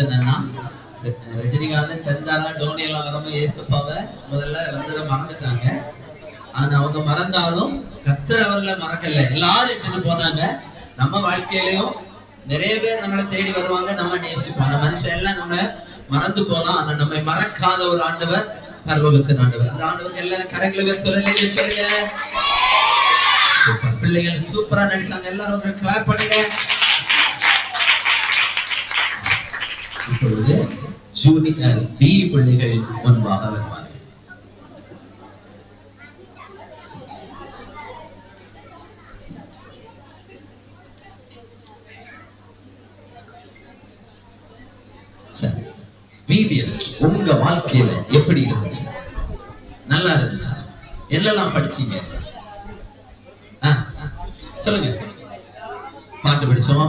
என்னன்னா ரஜினிகாந்த் பெந்தாரா டோனி எல்லாம் வரும்போது ஏசப்பாவை முதல்ல வந்ததை மறந்துட்டாங்க. ஆனா அவங்க மறந்தாலும் கர்த்தர் அவர்களை மறக்கல. எல்லாரும் இட்டு போனாங்க. நம்ம வாழ்க்கையிலயும் நிறைய பேர் நம்மளை தேடி வருவாங்க, நம்ம நேசிப்போம். அந்த மனுஷன் எல்லாம் நம்ம மறந்து போலாம், ஆனா நம்மை மறக்காத ஒரு ஆண்டவர் பரலோகத்தின் ஆண்டவர். அந்த ஆண்டவருக்கு எல்லாரும் கரங்களை துறையில சொல்லுங்க. சூப்பர், பிள்ளைகள் சூப்பரா நடிச்சாங்க. எல்லாரும் ஒரு கிளாப் பண்ணுங்க. இப்பொழுது ஜூனியர் பி பிள்ளைகள் முன்பாக வருவார்கள். சரி, பிபிஎஸ் உங்க வாழ்க்கையில எப்படி இருந்துச்சு? நல்லா இருந்துச்சா? என்னெல்லாம் படிச்சீங்க? சொல்லுங்க. பாட்டு படிச்சோம்,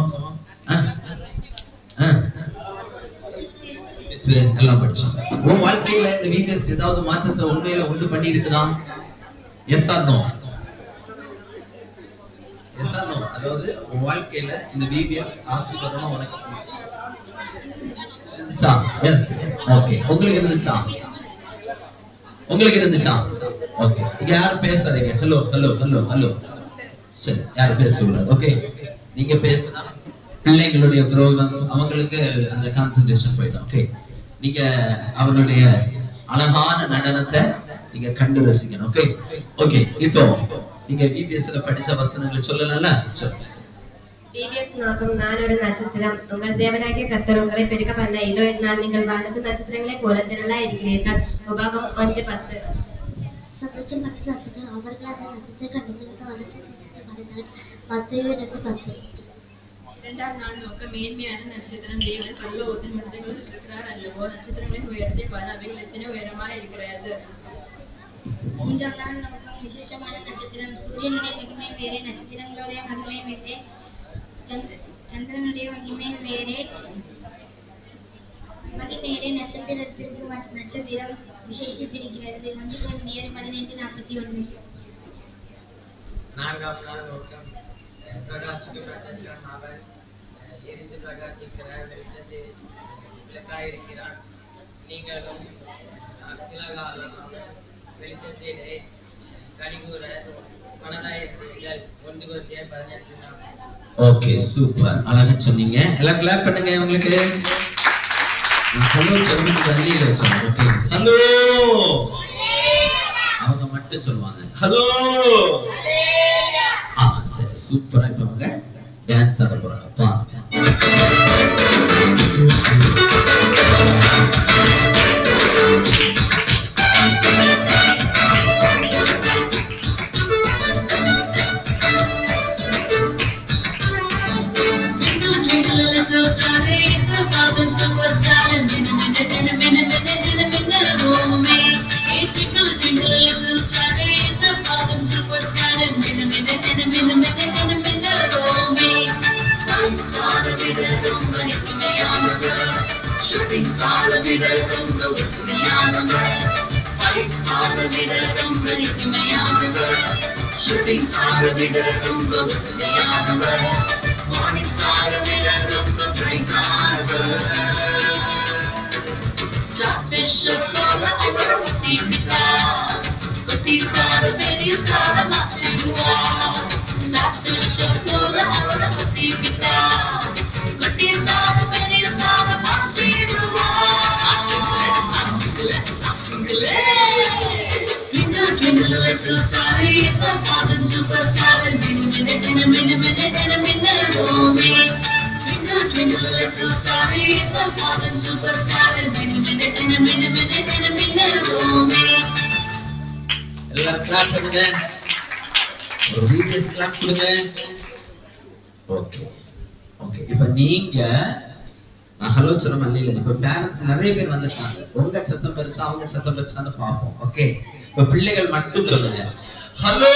எல்லாம் படிச்சோம். உன் வாழ்க்கையில இந்த வீக்னஸ் ஏதாவது மாற்றத்தை உண்மையில உண்டு பண்ணி இருக்குதா? Yes or no? Yes or no? அதாவது உன் வாழ்க்கையில இந்த விபிஎஸ் ஆசீர்வாதமா உனக்கு இருந்துச்சா? எஸ். ஓகே, உங்களுக்கு இருந்துச்சா? உங்களுக்கு இருந்துச்சா? ஓகே, இங்க யாரும் பேசாதீங்க. Hello hello hello hello. சரி, யாரும் பேசக்கூடாது. ஓகே, நீங்க பேசினா பிள்ளைங்களுடைய ப்ரோக்ராம்ஸ் அவங்களுக்கு அந்த கான்சென்ட்ரேஷன் போயிடும். ஓகே, நீங்க அவர்களுடைய அழகான நடனத்தை நீங்க கண்டு ரசிக்கணும். Okay okay. இப்போ நீங்க பிபிஎஸ்ல படிச்ச வசனங்களை சொல்லலாம்ல? சொல்லுங்க. பிபிஎஸ் நோக்கம், நான் ஒரு நட்சத்திரம், உங்கள் தேவனாகிய கர்த்தர் உங்களை பெருக பண்ண, இதோ நான் நீங்கள் வானத்து நட்சத்திரங்களைப் போல திரளா இருக்கிறீர்கள். உபாகம் 1:10. சந்தோஷப்பட்ட நட்சத்திரம் அவர்கள் அந்த நட்சத்திர கண்டுகளுக்கு ஆலோசனை பண்ணினார். மத்தேயு 2:10. இரண்டாம் நாள் நோக்கம், மேன்மையான நட்சத்திரம் தேவன் பரலோகத்தின் உன்னதங்களில் இருக்கிறார் அல்லவோ? நட்சத்திரங்களின் உயரத்தை பார், அவைகள் எத்தனை உயரமாய் இருக்கிறது. மூன்றாம் நாள் நோக்கம், விசேஷமான நட்சத்திரம். சூரியனுடைய மகிமை வேறே, நட்சத்திரங்களுடைய மகிமை வேறே, சந்திரனுடைய மகிமை வேறே. மகிமையரே நட்சத்திரத்திற்கு நட்சத்திரம் விசேஷித்திருக்கிறது. 1 கொரிந்தியர் 18:41. நான்காம் நாள் நோக்கம், பிரகாசிக்கும் நட்சத்திரம் அவன் எரிந்து பிரகாசிக்கிற வெளிச்சத்தில் விளக்காயிருக்கிறான். நீங்களும் சில காலம் வெளிச்சத்திலே கனிகூற மனதாயிருக்கிறீர்கள். 1 கொரிந்தியர் 18:4. ஓகே, சூப்பர், அழகா சொன்னீங்க. எல்லாம் கிளாப் பண்ணுங்க உங்களுக்கு. ஹலோ சொல்லுங்க, பள்ளியில சொல்லுங்க. ஓகே, ஹலோ அவங்க மட்டும் சொல்லுவாங்க. ஹலோ. சரி, சூப்பரா. இப்ப அவங்க டான்ஸ் ஆட போறாங்க. பாருங்க. Stop. ரொம்ப இனிமையானவர். ஷூட்டிங் ஸ்டாரை விட ரொம்ப உண்மையானவர். ஃபைட் ஸ்டாரை விட ரொம்ப இனிமையானவர். ஷூட்டிங் ஸ்டாரை விட ரொம்ப உண்மையானவர். மார்னிங் ஸ்டாரை விட ரொம்ப பிரைட்டானவர். Starfish போல அவர் ஒட்டிக்கிட்டா, ஒட்டி ஸ்டார பெரிய ஸ்டார மாற்றிடுவா. Starfish போல அவர் ஒட்டிக்கிட்டா, ஒட்டி ஸ்டார பெரிய ஸ்டார மாற்றிடுவா. Twinkle, twinkle, little star, he's a fallen superstar. Minute, oh me. Twinkle, twinkle, little star, he's a fallen superstar. Minute, oh me. எல்லாரும் கிளாப் பண்ணுங்க. ஒரு வீடியோஸ் கிளாப் கொடுங்க. Okay okay. இப்ப நீங்க ஹலோ சொல்ல இல்ல. இப்ப பேரண்ட்ஸ் நிறைய பேர் வந்திருக்காங்க. உங்க சத்தம் பெருசா அவங்க சத்தம் பெருசான்னு பார்ப்போம். ஓகே. இப்ப பிள்ளைகள் மட்டும் சொல்லுங்க. Hello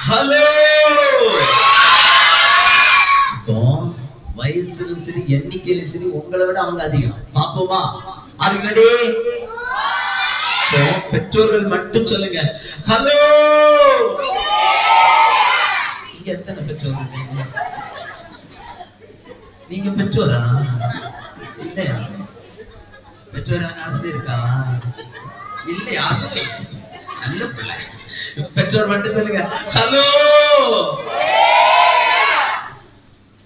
hello. இப்போ வயசுல சரி எண்ணிக்கையில சரி உங்களை விட அவங்க அதிகம். பாப்போமா? ஆறுகளே. பெற்றோர்கள் மட்டும் சொல்லுங்க. ஹலோ. இங்க எத்தனை பெற்றோர்கள்? நீங்க பெற்றோரா? இல்லையா? பெற்றோரான ஆசை இருக்கா? இல்லையா? நல்ல பிள்ளை. பெற்றோர் மட்டும் சொல்லுங்க. ஹலோ.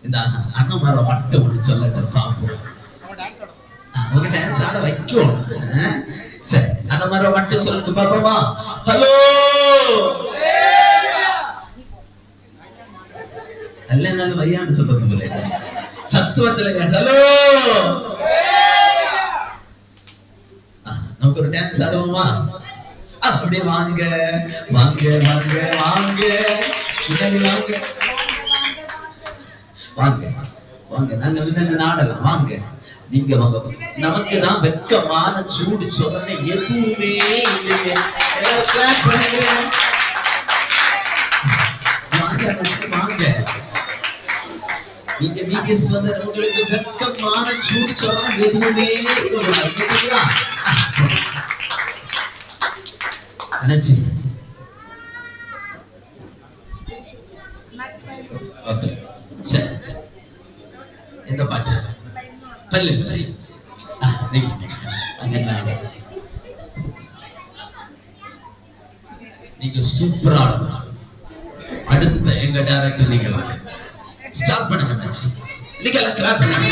இந்த அண்ணமாரை மட்டும் ஒன்று சொல்லட்டும் பார்ப்போம். அவங்க டான்ஸ் ஆட வைக்கும். சரி, அண்ணமாரை மட்டும் சொல்லிட்டு பார்ப்போமா? ஹலோ. அல்லனாலும் வையான்னு சொல்றது சத்துவத்துல. ஹலோ. நமக்கு ஒரு டான்ஸ் ஆடுவோமா? அப்படியே வாங்க வாங்க வாங்க வாங்க வாங்க வாங்க வாங்க. நாங்க முன்னாடி ஆடலாம். வாங்க நீங்க வாங்க. நமக்கு தான் வெட்கமான சூடு சொன்ன எதுவுமே இல்லைங்க. எல்லாரும் கிளாப் பண்ணுங்க. வாங்க வாங்க. நீங்க வீடியோஸ் வந்து உங்களுக்கு வெட்கமான சூடு சொன்ன எதுவுமே இல்லைங்களா? நினைச்சு ஓகே. சரி எந்த பாட்டு? பல்லு நீங்க சூப்பரா அடுத்த எங்க டைரக்டர் நீங்க ஸ்டார்ட் பண்ணுங்க. நீங்க எல்லாம் கிளாப் பண்ணுங்க.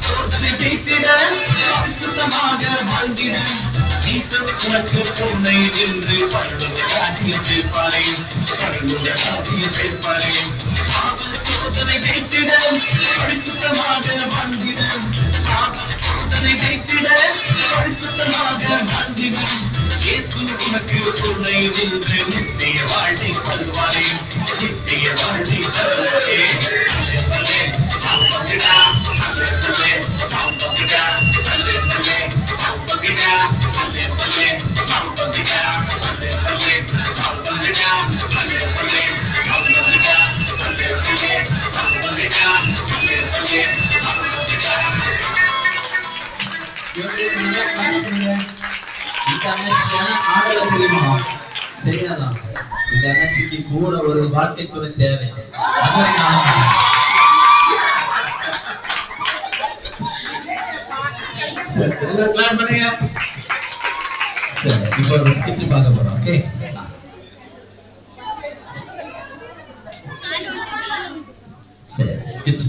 சோதனை ஜெயித்திட பரிசுத்தமாக வாழ்ந்திட ஜீசஸ் உனக்கு துணை நின்று பரலோக ராஜ்யம் சேர்ப்பாரே பரலோக ராஜ்யம் சேர்ப்பாரே சோதனை ஜெயித்திட பரிசுத்தமாக வாழ்ந்திட சோதனை ஜெயித்திட பரிசுத்தமாக வாழ்ந்திட இயேசு உனக்கு துணை நின்று நித்திய வாழ்வை தருவாரே நித்திய வாழ்வை தருவாரே இந்த அண்ணாச்சிக்கான ஆடலை தெரியுமா? தெரியாதா? இந்த அண்ணாச்சிக்கு கூட ஒரு வாழ்க்கை துணை தேவை. சரி, எல்லாரும் கிளாப் பண்ணுங்க. சரி, இப்போ ஒரு ஸ்கிட் பார்க்க போறோம். ஓகே, சரி, ஸ்கிட்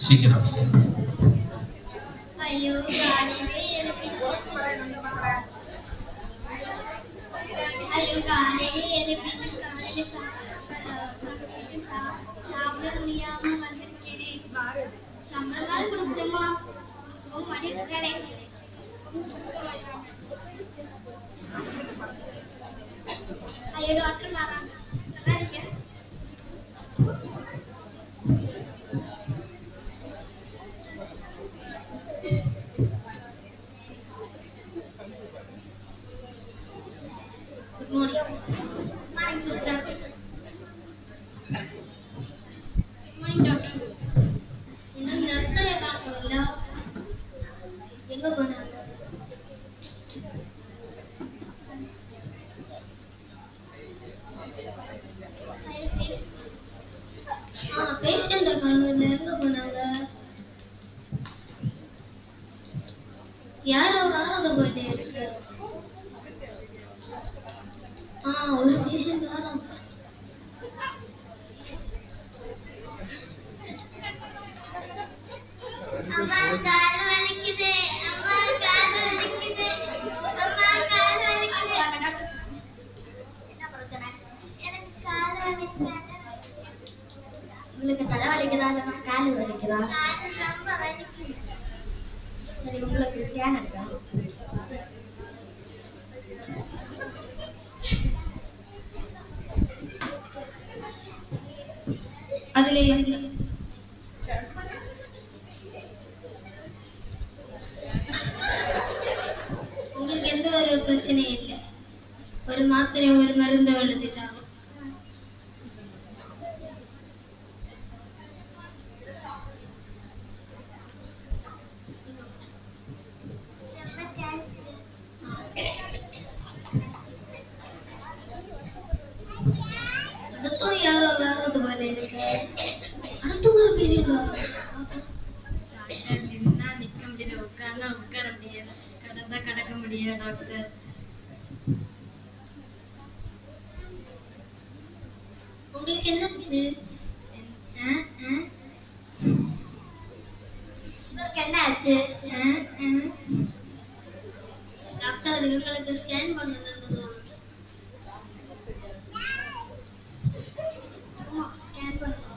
சீக்கிரம். ஐயோ காலையிலே எழுப்பி காலையில சமைச்சிட்டு சாப்பிட முடியாம வந்திருக்கேன். சம்பளமாவது கொடுக்கணுமா? மணி இருக்கிறேன். ஐயோ டாக்டர் வராங்க. நல்லா இருக்கேன். Morning, sister. Morning, doctor. இன்னும் நர்ஸைய காணோம்ல. எங்க போனாங்க? பேஷண்ட காணோம்ல. எங்க போனாங்க? யாரோ வராத போயிட்டே இருக்கு. ஒரு பேஷண்ட் வரான். அம்மா கால் வலிக்குது. அம்மா கால் வலிக்குது. அம்மா கால் வலிக்குது. என்ன பிரச்சனை? எனக்கு கால் வலிக்குது. உங்களுக்கு தலை வலிக்குதா இல்ல கால் வலிக்குதா? கால் ரொம்ப வலிக்குது. சரி, உங்களுக்கு ஸ்கேன் எடுக்கா? அதுல உங்களுக்கு எந்த ஒரு பிரச்சனையும் இல்லை. ஒரு மாத்திரை ஒரு மருந்து எழுதிட்டாங்க. அடுத்தும் யாரோ வர்றது போல இருக்கு. அடுத்து ஒரு பேஷண்ட் நின்னா நிக்க முடியல, உட்கார்ந்தா உட்கார முடியல, கடந்தா கடக்க முடியல டாக்டர். உங்களுக்கு என்னாச்சு? உங்களுக்கு என்ன ஆச்சு? டாக்டர் இவங்களுக்கு ஸ்கேன் பண்ணணும். ஸ்கேன் பண்ணணும்.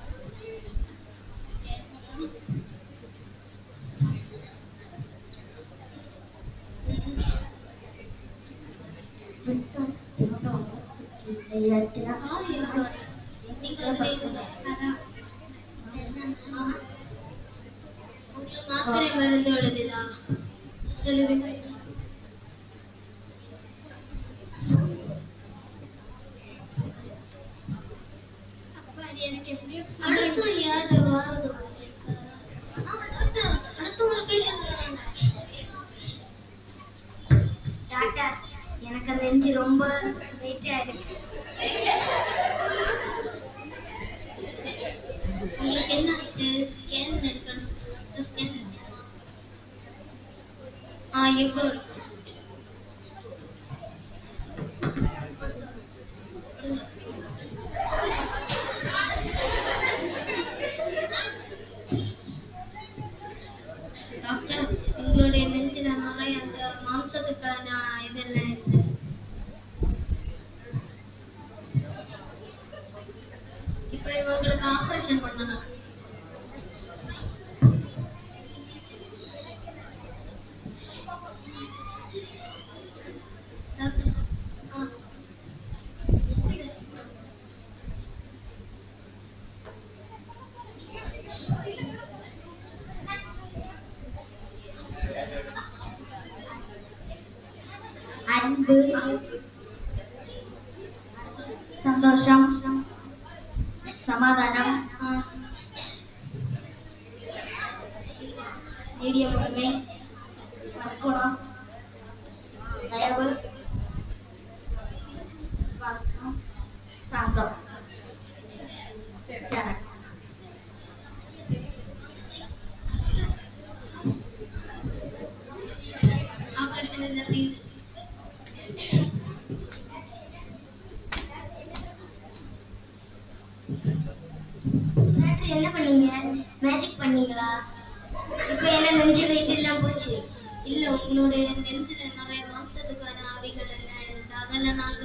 மாத்திரை மருந்து எழுதுதா? சொல்லுங்க. எனக்கு எப்படியோ அடுத்து யாரு வாரது? அடுத்து ஒரு பேஷண்ட் வராங்க. டாக்டர், எனக்கு நெஞ்சு ரொம்ப வெயிட்டா இருக்கு. உங்களுக்கு என்ன ஆச்சு? ஸ்கேன் எடுக்கணும். ஸ்கேன் இப்போ உங்களுக்கு ஆபரேஷன் பண்ணணும். அன்பு, சந்தோஷம், சமாதானம், நீடிய பொறுமை, நற்குணம், தயவு, விசுவாசம், சாந்தம், சரண். ஆபரேஷன் எப்படி? என்ன பண்ணீங்க? மேஜிக் பண்ணீங்களா? இப்ப என்ன நெஞ்சு வெயிட் எல்லாம் போச்சு? இல்ல, உங்களுடைய நெஞ்சில நிறைய மாம்சத்துக்கான ஆவிகள் எல்லாம் இருந்து அதெல்லாம் நாங்க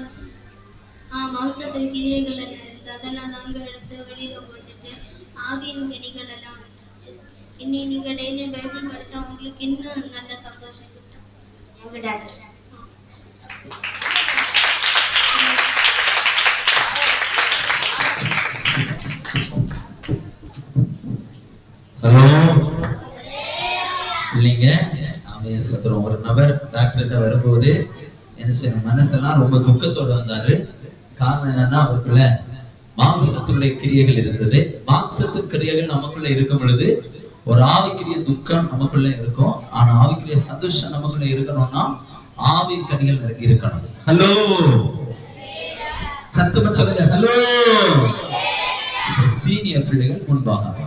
மாம்சத்துக்கு கிரியைகள் எல்லாம் இருந்து அதெல்லாம் நாங்க எடுத்து வெளியில போட்டுட்டு ஆவியின் கனிகள் எல்லாம் வந்துச்சு. இனி நீங்க டெய்லி பைபிள் படிச்சா உங்களுக்கு இன்னும் நல்ல சந்தோஷம் கிட்டும். எங்க டாக்டர் ஹலோ இல்லைங்க, அவன் சத்துரும் ஒரு நபர் டாக்டர்கிட்ட வரும்போது என்ன செய்ய மனசெல்லாம் ரொம்ப துக்கத்தோட வந்தாரு. காரணம் என்னன்னா அவருக்குள்ள மாம்சத்துடைய கிரியைகள் இருந்தது. மாம்சத்து கிரியைகள் நமக்குள்ள இருக்கும் பொழுது ஒரு ஆவிக்குரிய துக்கம் நமக்குள்ள இருக்கும். ஆனா ஆவிக்குரிய சந்தோஷம் நமக்குள்ள இருக்கணும்னா ஆவின் கனிகள் நிறைய இருக்கணும். ஹலோ சத்தமா சொல்லுங்க. ஹலோ சீனியர் பிள்ளைகள் முன்பாக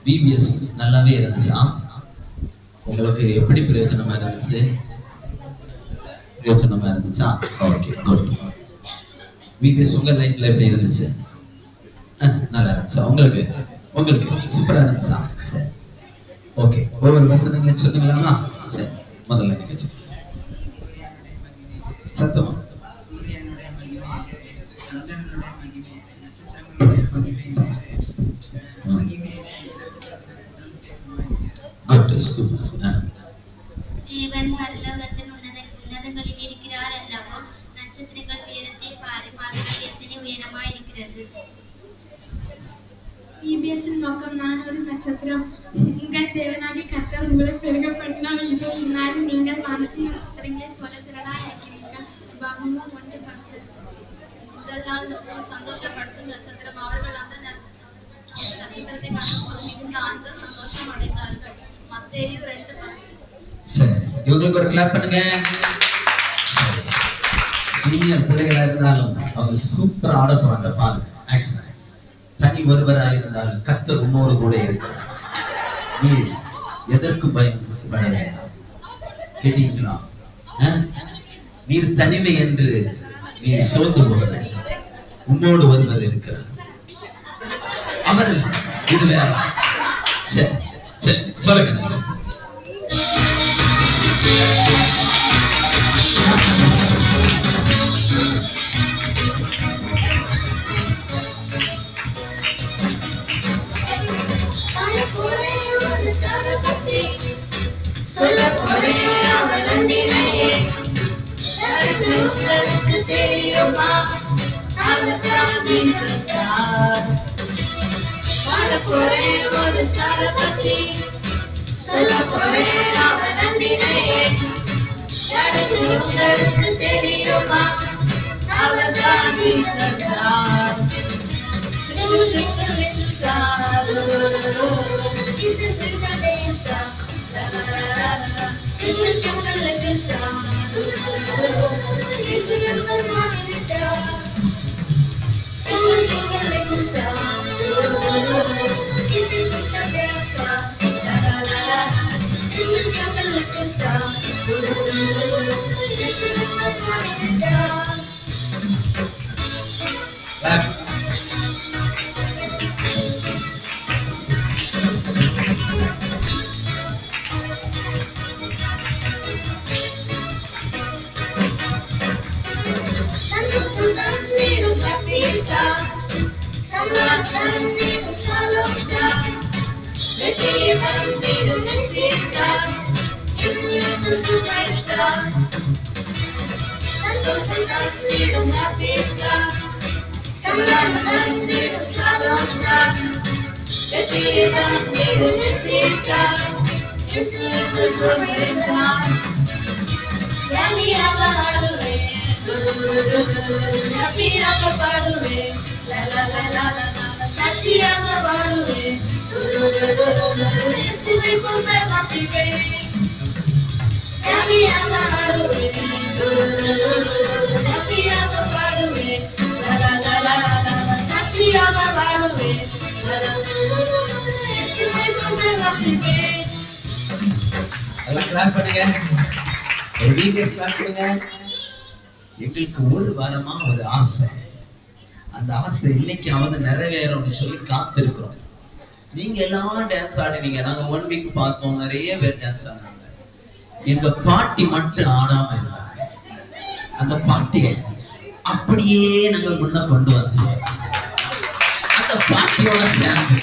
பிபிஎஸ் நல்லாவே இருந்துச்சா? உங்களுக்கு எப்படி பிரயோஜனமா இருந்துச்சு? பிரயோஜனமா இருந்துச்சா? Okay good. பிபிஎஸ் உங்க லைஃப்ல எப்படி இருந்துச்சு? நல்லா இருந்துச்சா? உங்களுக்கு உங்களுக்கு சூப்பரா இருந்துச்சா? சரி ஓகே. ஒவ்வொரு வசனங்களையும் சொன்னீங்களாமா? சரி முதல்ல நீங்க சத்தமா. தேவன் பரலோகத்தின் உன்னதங்களில் இருக்கிறார் அல்லவோ, நட்சத்திரங்கள் உயரத்தை பாரு, வானங்கள் எத்தனை உயரமாய் இருக்கிறது. இபிஎஸ்ஸின் நோக்கம் நான் ஒரு நட்சத்திரம். உங்கள் தேவனாகிய கர்த்தர் உங்களை பெருக பண்ணினால் இதோ இந்நாளில் நீங்கள் வானத்தின் நட்சத்திரங்களை போல திரளாய் இருக்கிறீர்கள். உபாகமம் 1:10. முதல் நாள் சந்தோஷப்படுத்தும் நட்சத்திரம். அவர்கள் அந்த நட்சத்திரத்தை கண்டபோது மிகுந்த ஆனந்த சந்தோஷம் அடைந்தார்கள். மத்தேயு 2:10. சரி இவங்களுக்கு ஒரு கிளாப் பண்ணுங்க. சீனியர் பிள்ளைகளா இருந்தாலும் அவங்க சூப்பரா ஆட போறாங்க பாருங்க. ஆக்சுவலா தனி ஒருவராக இருந்தாலும் கர்த்தர் உன்னோடு கூட இருக்கிறார். நீ எதற்கு பயப்பட வேண்டாம். கேட்டீங்களா? நீர் தனிமை என்று நீ சோர்ந்து போக வேண்டாம். உன்னோடு ஒருவர் இருக்கிறார். அவர் இது வேற. சரி சரி பாருங்க. சொல்ல போறேன் அவர் நன்றினையே உங்களுக்கு தெரியுமா? அவர் தான் ஜீசஸ் ஸ்டார். பாட போறேன் ஒரு ஸ்டாரை பத்தி. சொல்ல போறேன் அவர் நன்றினையே உங்களுக்கு தெரியுமா? அவர் தான் Jesus star. Little star, Jesus is the day star. Little star, Jesus is the morning star. Little star, Jesus is the day star. Little star, Jesus is the morning star. எல்லாம் கிளாப் பண்ணுங்க. ஒரு videos clap பண்ணுங்க. எங்களுக்கு ஒரு வாரமா ஒரு ஆசை, அந்த ஆசை இன்னைக்காவது நிறைவேறும்னு சொல்லி காத்திருக்கிறோம். நீங்க எல்லாம் டான்ஸ் ஆடினீங்க, நாங்க 1 வீக் பார்த்தோம், நிறைய பேர் டான்ஸ் ஆடினாங்க. எங்க பாட்டி மட்டும் ஆடாம இருந்தாங்க. அந்த பாட்டியை அப்படியே நாங்கள் முன்ன கொண்டு வந்தோம். அந்த பாட்டியோட சேர்ந்து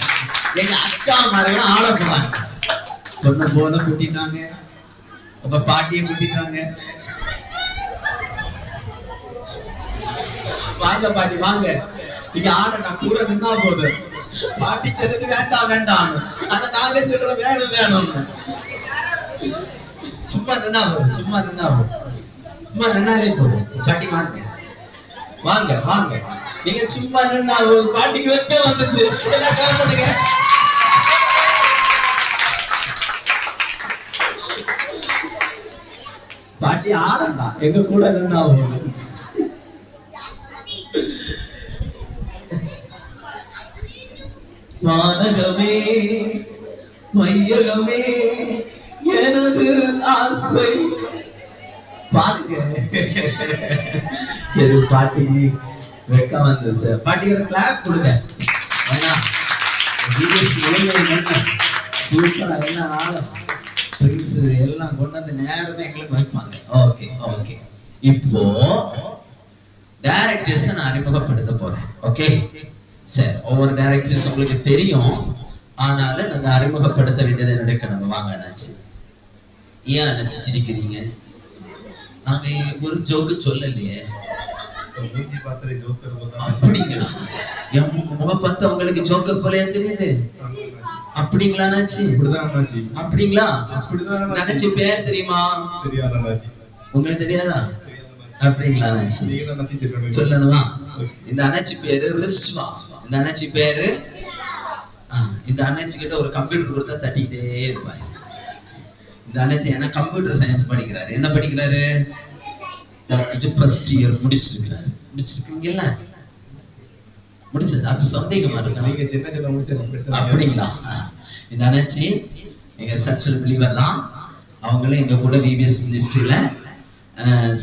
எங்க அக்கா மாதிரிலாம் ஆட போறாங்க. பொண்ணு போல கூட்டிட்டாங்க, உங்க பாட்டியை கூட்டிட்டாங்க. வாங்க பாட்டி வாங்க, நீங்க ஆட நான் கூட நின்னா போது. பாட்டி சொல்றது வேண்டாம் வேண்டாம், அத நாங்க சொல்ற வேணும் வேணும். சும்மா நின்னா போதும், சும்மா நின்னா போதும், சும்மா நின்னாலே போதும். பாட்டி வாங்க வாங்க வாங்க, நீங்க சும்மா நின்னா போதும். பாட்டிக்கு வெக்க வந்துச்சு. எல்லாம் காத்துடுங்க. பாட்டி ஆடண்டா, எங்க கூட நின்னா போதும். வானகமே மையகமே எனது ஆசை. பாருங்க, சரி பாட்டிக்கு வெக்க வந்து சார். பாட்டிக்கு ஒரு கிளாப் கொடுங்க. சூப்பரா என்ன ஆளும் எல்லாம் கொண்டு வந்து நேரமே எங்களுக்கு வைப்பாங்க. ஓகே ஓகே, இப்போ டைரக்டர்ஸ் நான் அறிமுகப்படுத்த போறேன். ஓகே சார், ஒவ்வொரு டைரக்டர்ஸ் உங்களுக்கு தெரியும், ஆனாலும் நாங்க அறிமுகப்படுத்த வேண்டியது என்னுடைய கடமை. வாங்க அண்ணாச்சி. ஏன் அண்ணாச்சி சிரிக்கிறீங்க? நாங்க ஒரு ஜோக்கு சொல்லலையே. அப்படிங்களா? என் முகம் பார்த்து உங்களுக்கு ஜோக்கர் போலயே தெரியுது. அப்படிங்களா அண்ணாச்சி? அப்படிங்களா? அண்ணாச்சி பேர் தெரியுமா? உங்களுக்கு தெரியாதா? அப்படிங்களா அண்ணாச்சி? சொல்லணுமா? இந்த அண்ணாச்சி பேரு ரிஸ்வா. இந்த அண்ணாச்சி பேரு, இந்த அண்ணாச்சி கிட்ட ஒரு கம்ப்யூட்டர் கொடுத்தா தட்டிக்கிட்டே இருப்பாரு. இந்த அண்ணாச்சி என்ன கம்ப்யூட்டர் சயின்ஸ் படிக்கிறாரு. என்ன படிக்கிறாரு? ஃபர்ஸ்ட் இயர் முடிச்சிருக்கிறாரு. முடிச்சிருக்கீங்கல்ல? முடிச்சது அது சந்தேகமா இருக்கு. அப்படிங்களா? இந்த அண்ணாச்சி எங்க சர்ச்சில் பிலீவர் தான். அவங்களும் எங்க கூட விபிஎஸ் மினிஸ்ட்ரியில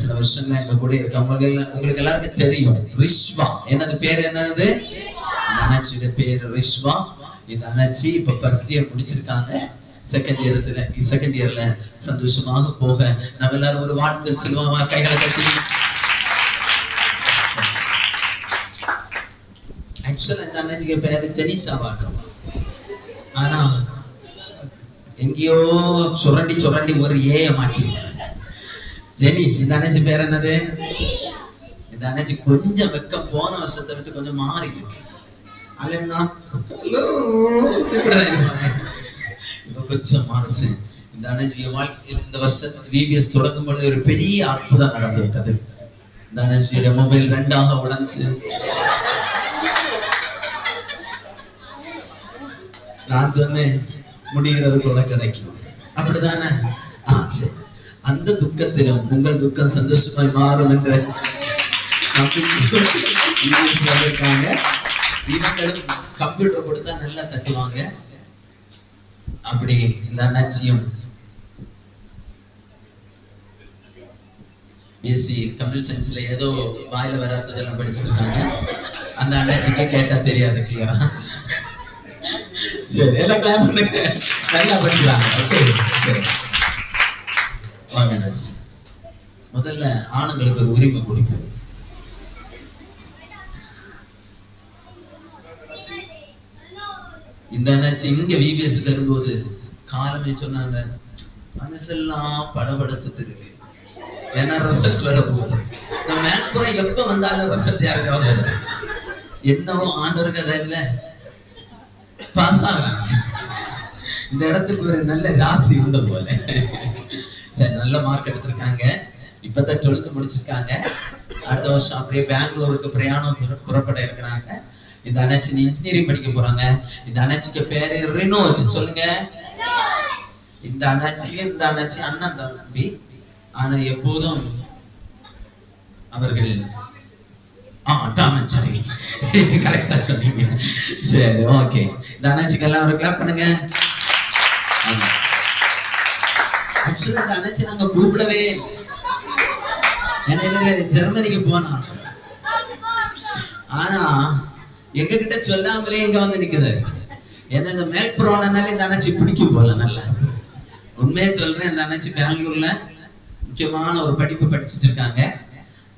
சில வருஷங்களா எங்க கூட இருக்கவங்க. உங்களுக்கு எல்லாருக்கும் தெரியும் ரிஷ்வா. என்னது பேர்? என்னது? இந்த அண்ணாச்சியோட பேரு ரிஷ்வா. இந்த அண்ணாச்சி இப்ப ஃபர்ஸ்ட் இயர் முடிச்சிருக்காங்க. செகண்ட் இயர்ல சந்தோஷமாக போக நம்ம எல்லாரும் ஒரு வாழ்த்து சொல்லுவோமா? கைகளை கட்டி. ஆக்சுவலா இந்த அண்ணாச்சிக்கு பேரு ஜெனிஷா வாட்டம். ஆனா எங்கேயோ சுரண்டி சுரண்டி ஒரு ஏய மாட்டி ஜெனிஷ். இந்த அண்ணாச்சி பேர் என்னது? இந்த அண்ணாச்சி கொஞ்சம் வெக்கம் போன வருஷத்தை விட்டு கொஞ்சம் மாறி இருக்கு. கொஞ்சம் மாறுச்சு. இந்த அண்ணாச்சி வாழ்க்கையில் இந்த வருஷம் விபிஎஸ் தொடங்கும் பொழுது ஒரு பெரிய அற்புதம் நடந்திருக்கிறது. இந்த அண்ணாச்சியோட மொபைல் 2ஆக உடைஞ்சு. நான் சொன்னேன் முடிகிறது கூட கிடைக்கும். அப்படிதானே? சரி, அந்த துக்கத்திலும் உங்கள் துக்கம் சந்தோஷமாய் மாறும் என்ற சொல்லிருக்காங்க. இவங்களும் கம்ப்யூட்டர் கொடுத்தா நல்லா தட்டுவாங்க. அப்படி இந்த அண்ணாச்சியும் பிஎஸ்சி கம்ப்யூட்டர் சயின்ஸ்ல ஏதோ வாயில வராததெல்லாம் படிச்சுட்டு இருக்காங்க. அந்த அண்ணாச்சிக்கு கேட்டா தெரியாது. கிளியரா? சரி, எல்லாம் கிளாப் பண்ணுங்க. நல்லா படிக்கிறாங்க. ஓகே சரி, வாங்க அண்ணாச்சி. முதல்ல ஆணுங்களுக்கு ஒரு உரிமை கொடுக்கும். இந்த அண்ணாச்சி இங்க விபிஎஸ் வரும்போது காலமே சொன்னாங்க, மனசெல்லாம் படபடச்சது இருக்கு, ஏன்னா ரிசல்ட் வர போகுது. இந்த மேற்புறம் எப்ப வந்தாலும் ரிசல்ட் யாருக்காவது வருது. என்னவோ ஆண்டவருக்கு அதையில பாஸ் ஆகிறாங்க. இந்த இடத்துக்கு ஒரு நல்ல ராசி இருந்த போல. சரி, நல்ல மார்க் எடுத்திருக்காங்க. இப்பதான் 12th முடிச்சிருக்காங்க. அடுத்த வருஷம் அப்படியே பெங்களூருக்கு பிரயாணம் புறப்பட இருக்கிறாங்க. இந்த அண்ணாச்சி இன்ஜினியரிங் படிக்க போறாங்க. இந்த அண்ணாச்சிக்கு பேரு ரினோ வச்சு சொல்லுங்க. இந்த அண்ணாச்சி அண்ணன் தம்பி. ஆனா எப்போதும் அவர்கள் சரி கரெக்டா சொன்னீங்க. சரி, ஓகே. இந்த அண்ணாச்சிக்கு எல்லாம் ஒரு கிளாப் பண்ணுங்க. ஆக்சுவலா இந்த அண்ணாச்சி நாங்க கூப்பிடவே ஜெர்மனிக்கு போனா, ஆனா எங்க கிட்ட சொல்லாமலே இங்க வந்து நிக்கிறாரு. ஏன்னா இந்த மேல்புறம்னாலே இந்த அண்ணாச்சி பிடிக்கும் போல. நல்லா உண்மையா சொல்றேன், இந்த அண்ணாச்சி பெங்களூர்ல முக்கியமான ஒரு படிப்பு படிச்சுட்டு இருக்காங்க.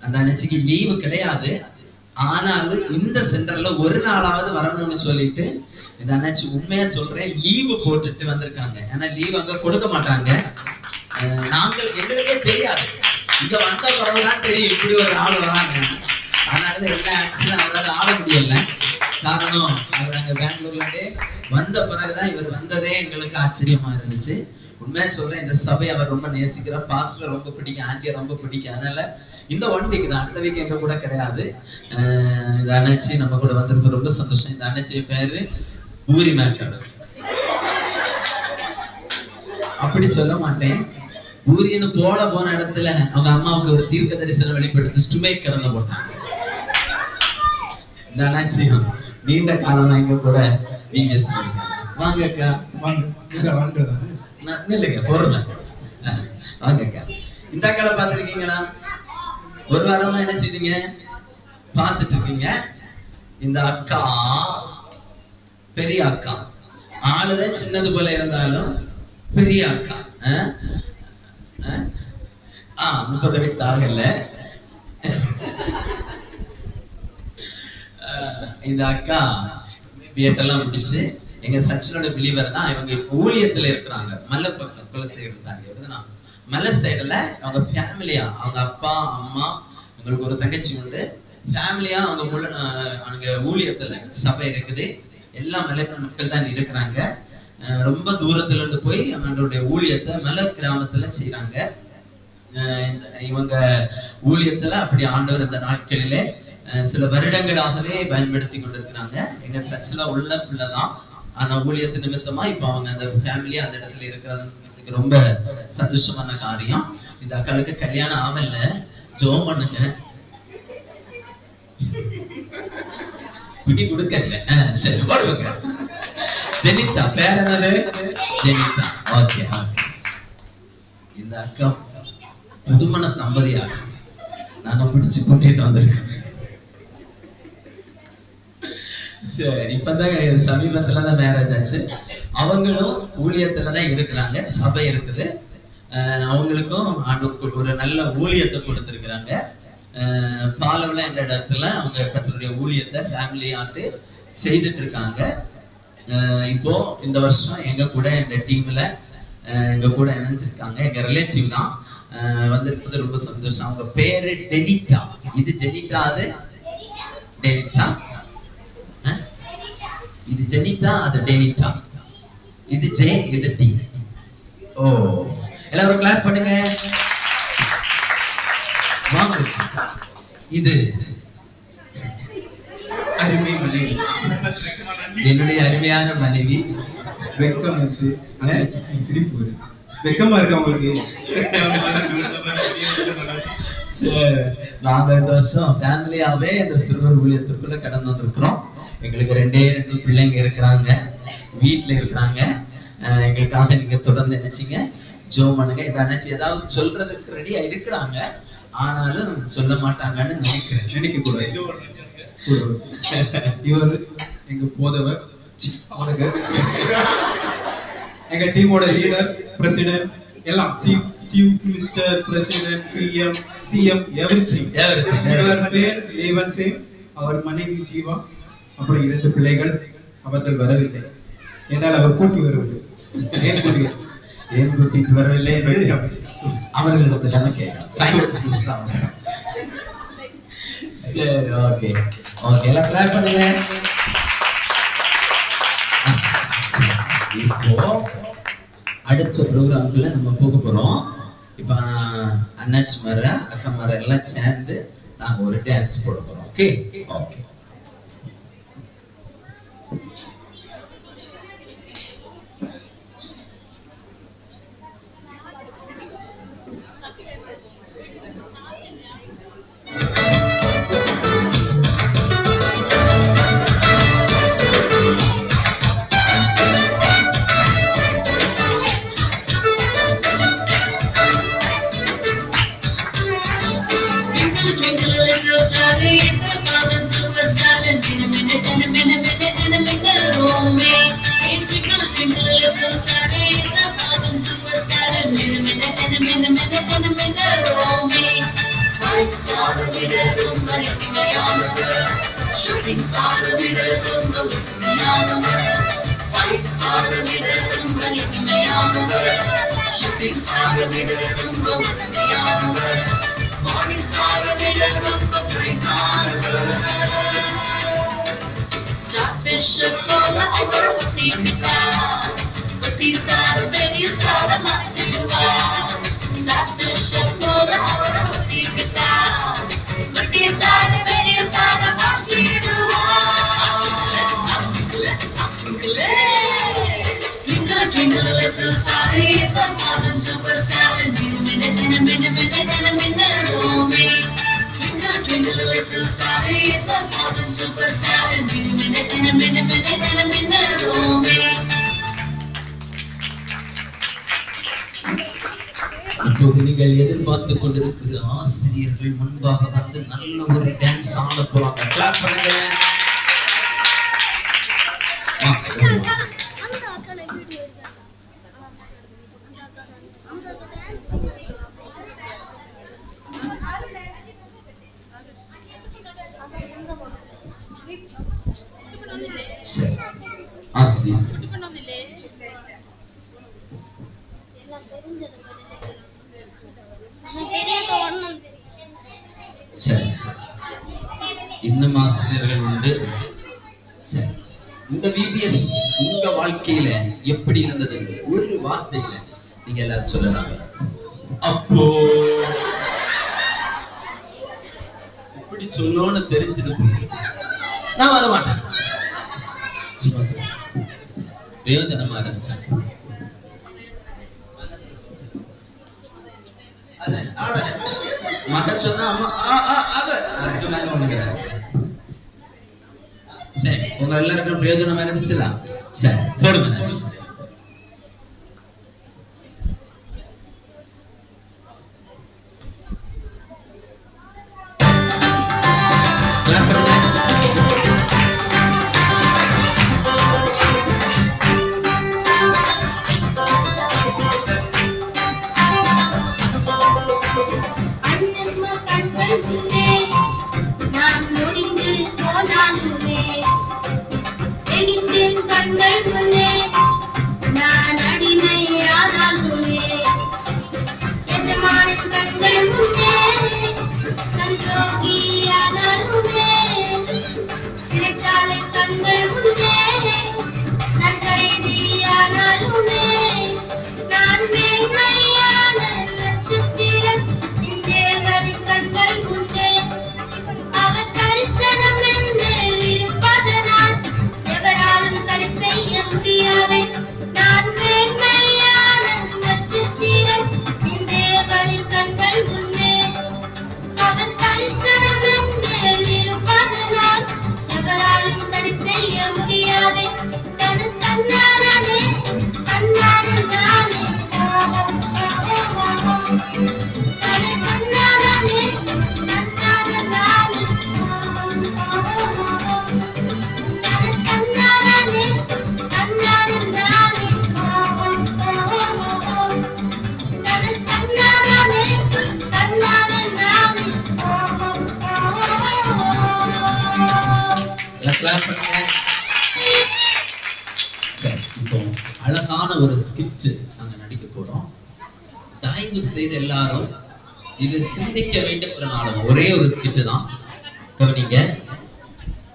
அந்த அண்ணாச்சிக்கு லீவு கிடையாது. ஆனாலும் இந்த சென்டர்ல ஒரு நாளாவது வரணும்னு சொல்லிட்டு இந்த அண்ணாச்சி உண்மையா சொல்றேன் லீவு போட்டுட்டு வந்திருக்காங்க. ஏன்னா லீவ் அங்க கொடுக்க மாட்டாங்க. எங்களுக்கே தெரியாது, இங்க வந்த பிறகுதான் தெரியும் இப்படி ஒரு ஆள் வராங்க. அதனால எல்லா ஆக்சுவலும் அவரால் ஆட முடியல. காரணம் அவர் அங்க பெங்களூர்ல வந்த பிறகுதான் இவர் வந்ததே எங்களுக்கு ஆச்சரியமா இருந்துச்சு. உண்மையா சொல்றேன், இந்த சபை அவர் ரொம்ப நேசிக்கிறார். பாஸ்டர் ரொம்ப பிடிக்கும், ஆண்டியை ரொம்ப பிடிக்கும். அதனால இந்த 1 வீக் தான், அடுத்த வீக் எங்க கூட கிடையாது. இந்த அண்ணாச்சி நம்ம கூட வந்திருக்கு, ரொம்ப சந்தோஷம். இந்த அண்ணாச்சி பேரு பூரி மேக்கர். அப்படி சொல்ல மாட்டேன், பூரின்னு போன இடத்துல அவங்க அம்மாவுக்கு ஒரு தீர்க்க தரிசனம் வெளிப்படுத்தி ஸ்டுமேக்கர்ல போட்டாங்க. இந்த அண்ணாச்சி நீண்ட காலமா எங்க கூட விபிஎஸ். வாங்கக்கா, வாங்க இல்லைங்க பொருள் வாங்கக்கா. இந்த அக்கால பாத்துருக்கீங்களா? ஒரு வாரமா என்ன செய்தீங்க? பாத்துட்டு இருக்கீங்க. இந்த அக்கா பெரிய அக்கா, ஆளுதான் சின்னது போல இருந்தாலும் பெரிய அக்கா. 30 வயசு ஆகல. இந்த அக்கா பிஎட்டெல்லாம் முடிச்சு எங்க சச்சினோட பிலீவர் தான். இவங்க ஊழியத்துல இருக்கிறாங்க. மலை சைடுல அவங்க ஃபேமிலியா, அவங்க அப்பா அம்மா, உங்களுக்கு ஒரு தங்கச்சி உண்டு, ஃபேமிலியா அவங்க ஊழியத்துல சபை இருக்குது. எல்லா மலைப்புற மக்கள் தான் இருக்கிறாங்க. ரொம்ப தூரத்துல இருந்து போய் அவங்களுடைய ஊழியத்தை மலை கிராமத்துல செய்யறாங்க. இவங்க ஊழியத்துல அப்படி ஆண்டவர் இந்த நாட்களிலே சில வருடங்களாகவே பயன்படுத்தி கொண்டிருக்கிறாங்க. எங்க சர்ச்சில் உள்ள பிள்ளைதான், ஆனா ஊழியத்து நிமித்தமா இப்ப அவங்க அந்த ஃபேமிலியா அந்த இடத்துல இருக்கிறது ரொம்ப சந்தோஷமான காரியம். இந்த அக்காளுக்கு கல்யாணம் ஆகல, ஜோம் பண்ணுங்க, பிடி கொடுக்கல. சரி போடுவாங்க. ஜெனிதா, பேர் என்னது? ஜெனிதா. ஓகே. இந்த அக்கா புதுமண தம்பதியா நாங்க பிடிச்சு கூட்டிட்டு வந்திருக்கோம். சரி, இப்பதான் சமீபத்துலதான் மேரேஜ் ஆச்சு. அவங்களும் ஊழியத்துலதான் இருக்கிறாங்க. சபை இருக்குது. அவங்களுக்கும் ஒரு நல்ல ஊழியத்தை கொடுத்திருக்கிறாங்க. பாலவள என்ற இடத்துல அவங்க கர்த்தருடைய ஊழியத்தை ஃபேமிலி ஆட்டு செய்துட்டு இருக்காங்க. இப்போ இந்த வருஷம் எங்க கூட இந்த டீம்ல எங்க கூட இணைஞ்சிருக்காங்க. எங்க ரிலேட்டிவ் தான். வந்திருக்கிறது ரொம்ப சந்தோஷம். அவங்க பேரு டெனிட்டா. இது ஜெனிட்டா, அது டெனிட்டா. இது ஜெனிட்டா, அது டெனிட்டா. இது ஜே, இது டி. ஓ, எல்லாரும் கிளாப் பண்ணுங்க. வாங்க. இது அருமை மனைவி, என்னுடைய அருமையான மனைவி. வெக்கமா இருக்கு அவங்களுக்கு. நாங்க இந்த வருஷம் ஃபேமிலியாவே இந்த சிறுவர் ஊழியத்துக்குள்ள கடந்து வந்திருக்கிறோம். எங்களுக்கு 2 பிள்ளைங்க இருக்கிறாங்க, வீட்டுல இருக்கிறாங்க. எங்களுக்காக நீங்க தொடர்ந்து நினைச்சீங்க, ஜோ பண்ணுங்க. இதை நினைச்சு ஏதாவது சொல்றதுக்கு ரெடியா இருக்கிறாங்க, ஆனாலும் சொல்ல மாட்டாங்கன்னு நினைக்க கூடாது. இவர் எங்க போதவர், அவனுக்கு எங்க டீமோட லீடர், பிரசிடென்ட், எல்லாம் chief minister, president, CM everything. இவர் பேர் தேவன் சிங், அவர் மனைவி ஜீவா, அப்புறம் 2 பிள்ளைகள். அவர்கள் வரவில்லை. என்னால் அவர் கூட்டி வருவது. ஏன் கூட்டிட்டு வரவில்லை அவர்களிடத்துல தான் கேட்கலாம். Finance minister. சரி, ஓகே ஓகே, எல்லாம் கிளாப் பண்ணுங்க. இப்போ அடுத்த ப்ரோக்ராம்குள்ள நம்ம போக போறோம். இப்ப அண்ணாச்சி மார அக்கா மார எல்லாம் சேர்ந்து நாங்க ஒரு டான்ஸ் போட போறோம். Okay okay. இப்போது நீங்கள் எதிர்பார்த்து கொண்டிருக்கிற ஆசிரியர்கள் முன்பாக வந்து நல்ல ஒரு டான்ஸ் ஆட போறாங்க. கிளாப் பண்ணுங்க. சரி, ஆசிரியர் சரி, இன்னும் ஆசிரியர்கள் உண்டு. சரி, இந்த விபிஎஸ் உங்க வாழ்க்கையில எப்படி இருந்தது? ஒரு வார்த்தையில நீங்க எல்லாரும் சொல்லலாம். அப்போ இப்படி சொல்லணும்னு தெரிஞ்சது நான் வர மாட்டேன். சும்மா பிரயோஜனமா இருந்துச்சு. மக சொன்னா அதுக்கு மேல ஒண்ணு கிடையாது. சரி, உங்க எல்லாருக்கும் பிரயோஜனமா இருந்துச்சுதா? சரி, போடுங்க. அழகான ஒரு ஸ்கிரிப்ட் நாங்க நடிக்க போறோம். தயவு செய்து எல்லாரும் இது சிந்திக்க வேண்டிய ஒரு நாடகம். ஒரே ஒரு ஸ்கிரிப்ட் தான், கவனிங்க.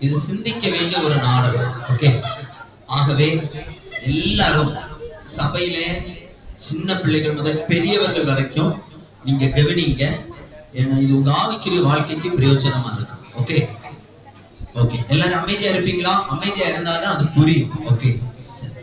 இது சிந்திக்க வேண்டிய ஒரு நாடகம். ஓகே, ஆகவே எல்லாரும் சபையிலே சின்ன பிள்ளைகள் முதல் பெரியவர்கள் வரைக்கும் நீங்க கவனிங்க. ஏன்னா இது உங்க ஆவிக்குரிய வாழ்க்கைக்கு பிரயோஜனமா இருக்கும். ஓகே ஓகே, எல்லாரும் அமைதியா இருப்பீங்களா? அமைதியா இருந்தாதான் அது புரியும். ஓகே, சரி.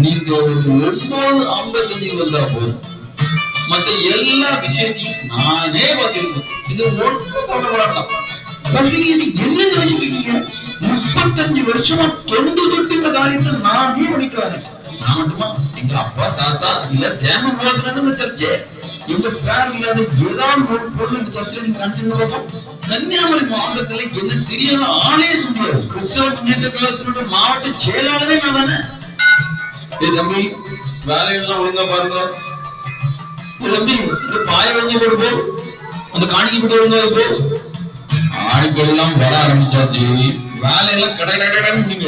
நீங்க ஒரு 9:50 வந்தா போதும், மத்த எல்லா விஷயத்தையும் நானே பார்த்திருக்கேன். இது ஒன்றும் கவலைப்படாதான். என்ன நினைச்சிட்டு இருக்கீங்க? 35 வருஷமா தொட்டு இந்த காரியத்தை நானே பண்ணிட்டு நான் மட்டுமா? எங்க அப்பா தாத்தா இல்ல ஜேம போதுனது இந்த சர்ச்சை. எங்க பேர் இல்லாத ஏதாவது ஒரு பொருள் இந்த சர்ச்சை நீங்க நினைச்சுங்க. கன்னியாகுமரி மாவட்டத்துல என்ன தெரியாத ஆளே முடியாது. கிறிஸ்தவ முன்னேற்ற கழகத்தினுடைய மாவட்ட செயலாளரே நான் தானே. தம்பி, வேலையெல்லாம் ஒழுங்கா பாருங்க. தம்பி, இந்த பாய வழங்கி போடுப்போ, அந்த காணிக்கை போட்டு ஒழுங்கா போ. ஆட்கள் எல்லாம் வர ஆரம்பிச்சாச்சு, வேலையெல்லாம் கடை முடிங்க.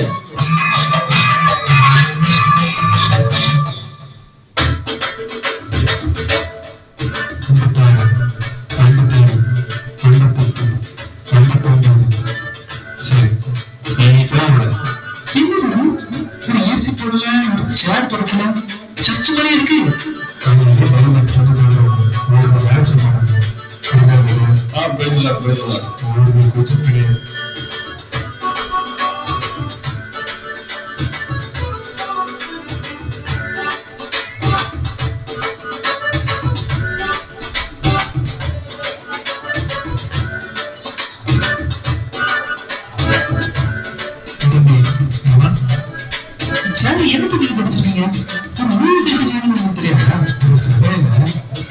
சரி, நீ போகல. ஏசி போடல, சேர் தொடக்கல, சர்ச்சு மாதிரி இருக்கு. பேசல சார், என்ன பத்தி படிச்சிருக்கீங்க? தெரியாதா?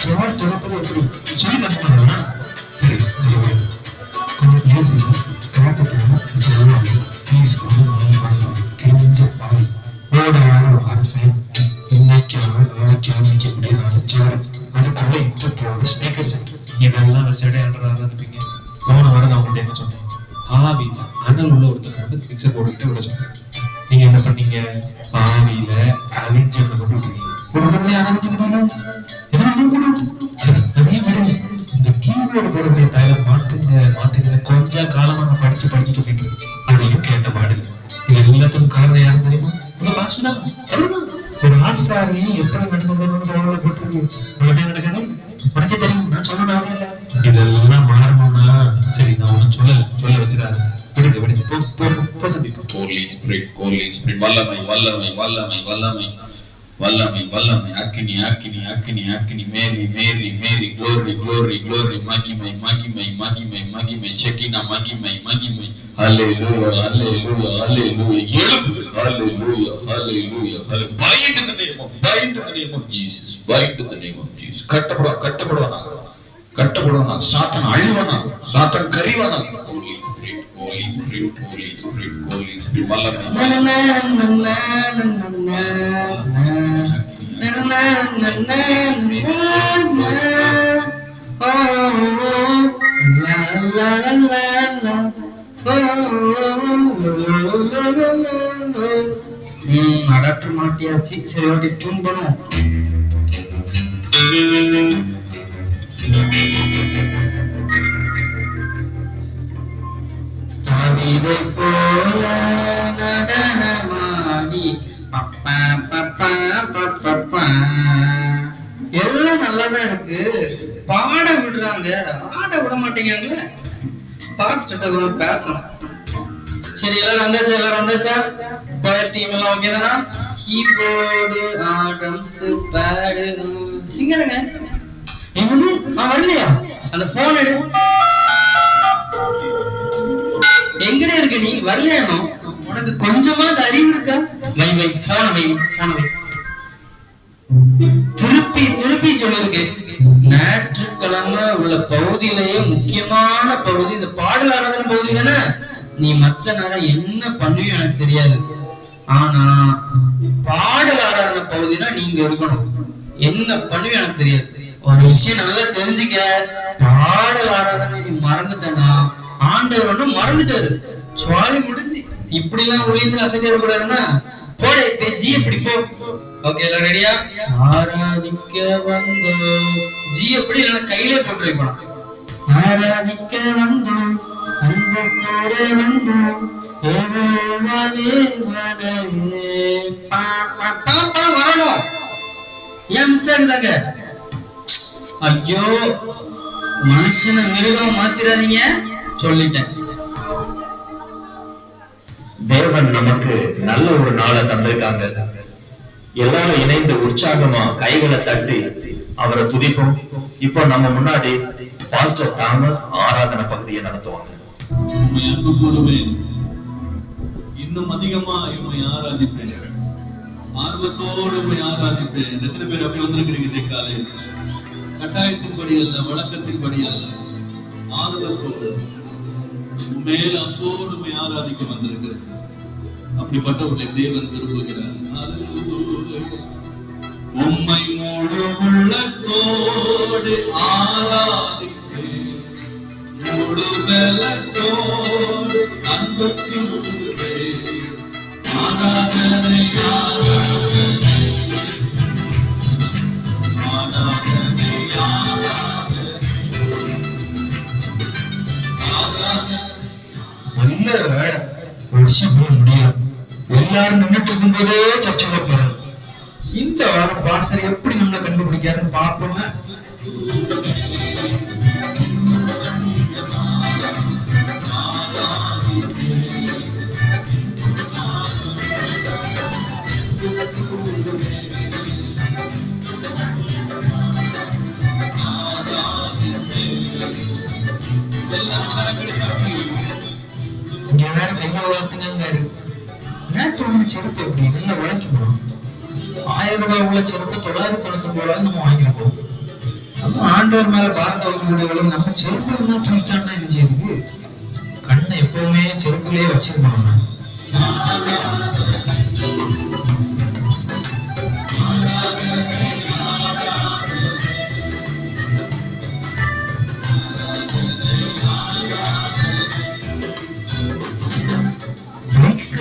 சேர் தொடப்பது எப்படி சொல்லி தரமா? சரி, கொஞ்சம் பேசி கேபிட்டல் ஜெனரல் ஃபீஸ் கிழிஞ்ச பாய் ஓடாத வார்த்தை இன்னைக்காக நாளைக்காக நிற்கக்கூடிய அழைச்சார். அதுக்குள்ள இன்டர்பியோட ஸ்பீக்கர் சென்டர் இதெல்லாம் வச்சுட்டே இருப்பீங்க. போன வாரம் நான் உங்கள்கிட்ட என்ன சொன்னேன்? ஆவியில அனல் உள்ள ஒருத்தர் வந்து மிக்சர் போட்டுக்கிட்டு விட சொன்னேன். நீங்க என்ன பண்ணீங்க? ஆவியில அவிஞ்சல் கொண்டு விட்டீங்க. இந்த கீபோர்டு போடுறது தயவு மாத்துங்க கொஞ்சம் காலமா நான் படிச்சு சொல்லிட்டு அதையும் கேட்ட பாடல. இது எல்லாத்துக்கும் காரணம் யாரும் தெரியுமா? உங்க பாசு தான். ஒரு ஆசாரி எப்படி நடந்து போட்டு நடக்காது உனக்கே தெரியும். நான் சொல்லணும் அவசியம் இல்லை. இதெல்லாம் மாறணும்னா சரி, நான் ஒன்னும் சொல்ல வச்சிடாது. விடுங்க Holy Spirit, Holy Spirit, வல்லமை வல்லமை வல்லமை வல்லமை வல்லமை வல்லமை அக்கினி அக்கினி அக்கினி அக்கினி மேரி மேரி மேரி glory glory glory மகிமை மகிமை மகிமை மகிமை ஷெகினா மகிமை மகிமை ஹalleluya hallelujah hallelujah எழுப்பு hallelujah hallelujah hallelujah bind in the name of Jesus bind in the name of Jesus கட்டப்படுவானா சாத்தான் அழிவானா சாத்தான் கரிவானா Holy Spirit Holy Spirit Holy Spirit Holy Spirit வல்லமை அடாப்டர் மாட்டியாச்சு. சரி ஓகே, டியூன் பண்ணுவோம். கவிதை போல நடனமாடி பப்பா பப்பா பப்பா எல்லாம் நல்லாதான் இருக்கு. பாட விடுறாங்க, ஆட விட மாட்டேங்கிறாங்களே. பாஸ்டர்ட்ட பேசணும். சரி, எல்லாரும் வந்தாச்சா? எல்லாரும் வந்தாச்சா? கோயர் டீம் எல்லாம் ஓகே தானா? கீபோர்டு, ஆடம்ஸ், பேடு, சிங்கருங்க. என்னது? வரலையா? அந்த போன் எடு. எங்கடே இருக்க நீ? வரலையானோ? உனக்கு கொஞ்சமா அறிவு இருக்கா? வை வை, போன வை, போன வை. திருப்பி திருப்பி சொல்லிருக்கு. ஞாயிற்றுக்கிழமை உள்ள பகுதியிலேயே முக்கியமான பகுதி இந்த பாடல் ஆராதனை பகுதி தானே. நீ மத்த நேரம் என்ன பண்ணுவீங்க எனக்கு தெரியாது. ஆனா பாடல் ஆராதனை பகுதினா நீங்க இருக்கணும். என்ன பண்ணுவீங்க எனக்கு தெரியாது. ஒரு விஷயம் நல்லா தெரிஞ்சுக்க. பாடல் ஆராதனை நீ மறந்துட்டனா ஆண்டவர் ஒன்னும் மறந்துட்டாரு. சுவாலி முடிஞ்சு. இப்படி எல்லாம் ஒளிந்து அசைக்க கூடாதுன்னா போட ஜி எப்படி போ. ஓகே, எல்லாம் ரெடியா? ஆராதிக்க வந்தோம். ஜி எப்படி இல்லைன்னா கையிலே போட்டு வைக்கணும். ஆராதிக்க வந்தோம், அன்பு கூற வந்தோம், வரணும். ஏன் மிஸ் ஆகுதாங்க? ஐயோ, மனுஷனை மிருகமா மாத்திராதீங்க, சொல்லிட்டேன். தேவன் நமக்கு நல்ல ஒரு நாளை தந்திருக்காங்க. எல்லாரும் இணைந்து உற்சாகமா கைகளை தட்டி அவரை துதிப்போம். இப்போ நம்ம முன்னாடி பாஸ்டர் தாமஸ் ஆராதனை பகுதியை நடத்துவாங்க. அன்பு கூறுவேன், இன்னும் அதிகமா இவனை ஆராதிப்பேன், ஆர்வத்தோடு உண்மை ஆராதிப்பேன். எத்தனை பேர் அப்படி வந்திருக்கிறீங்க? காலையில் கட்டாயத்தின்படி அல்ல, வழக்கத்தின்படி அல்ல, ஆர்வத்தோடு மேல அன்போடு உண்மை ஆராதிக்க வந்திருக்கிறேன். அப்படிப்பட்டவர்களை தேவன் விரும்புகிறார். உம்மை முழு உள்ளத்தோடு ஆராதிப்பேன், முழு பலத்தோடு அன்பு கூறுவேன். ஆராதனை ஆராதனை ஆராதனை ஆராதனை. நல்ல வேலை, ஒரு விஷயம் போக முடியாது. எல்லாரும் நின்றுட்டு இருக்கும் போதே சர்ச்சைக்குள்ள போறோம். இந்த வாரம் பாஸ்டர் எப்படி நம்மளை கண்டுபிடிக்காருன்னு பார்ப்போமே. இங்க வேற கையை வளர்த்துங்க. நேற்று ஒண்ணு செருப்பு எப்படி நல்லா உழைக்க போறோம். 1000 ரூபாய் உள்ள செருப்பு 999 ரூபாய் நம்ம வாங்கிருப்போம். நம்ம ஆண்டவர் மேல பாரத வைக்கக்கூடிய நம்ம செருப்பு என்ன தூக்கிட்டான்னா என்ன செய்யுது? கண்ணை எப்பவுமே செருப்புலயே வச்சிருக்கணும்.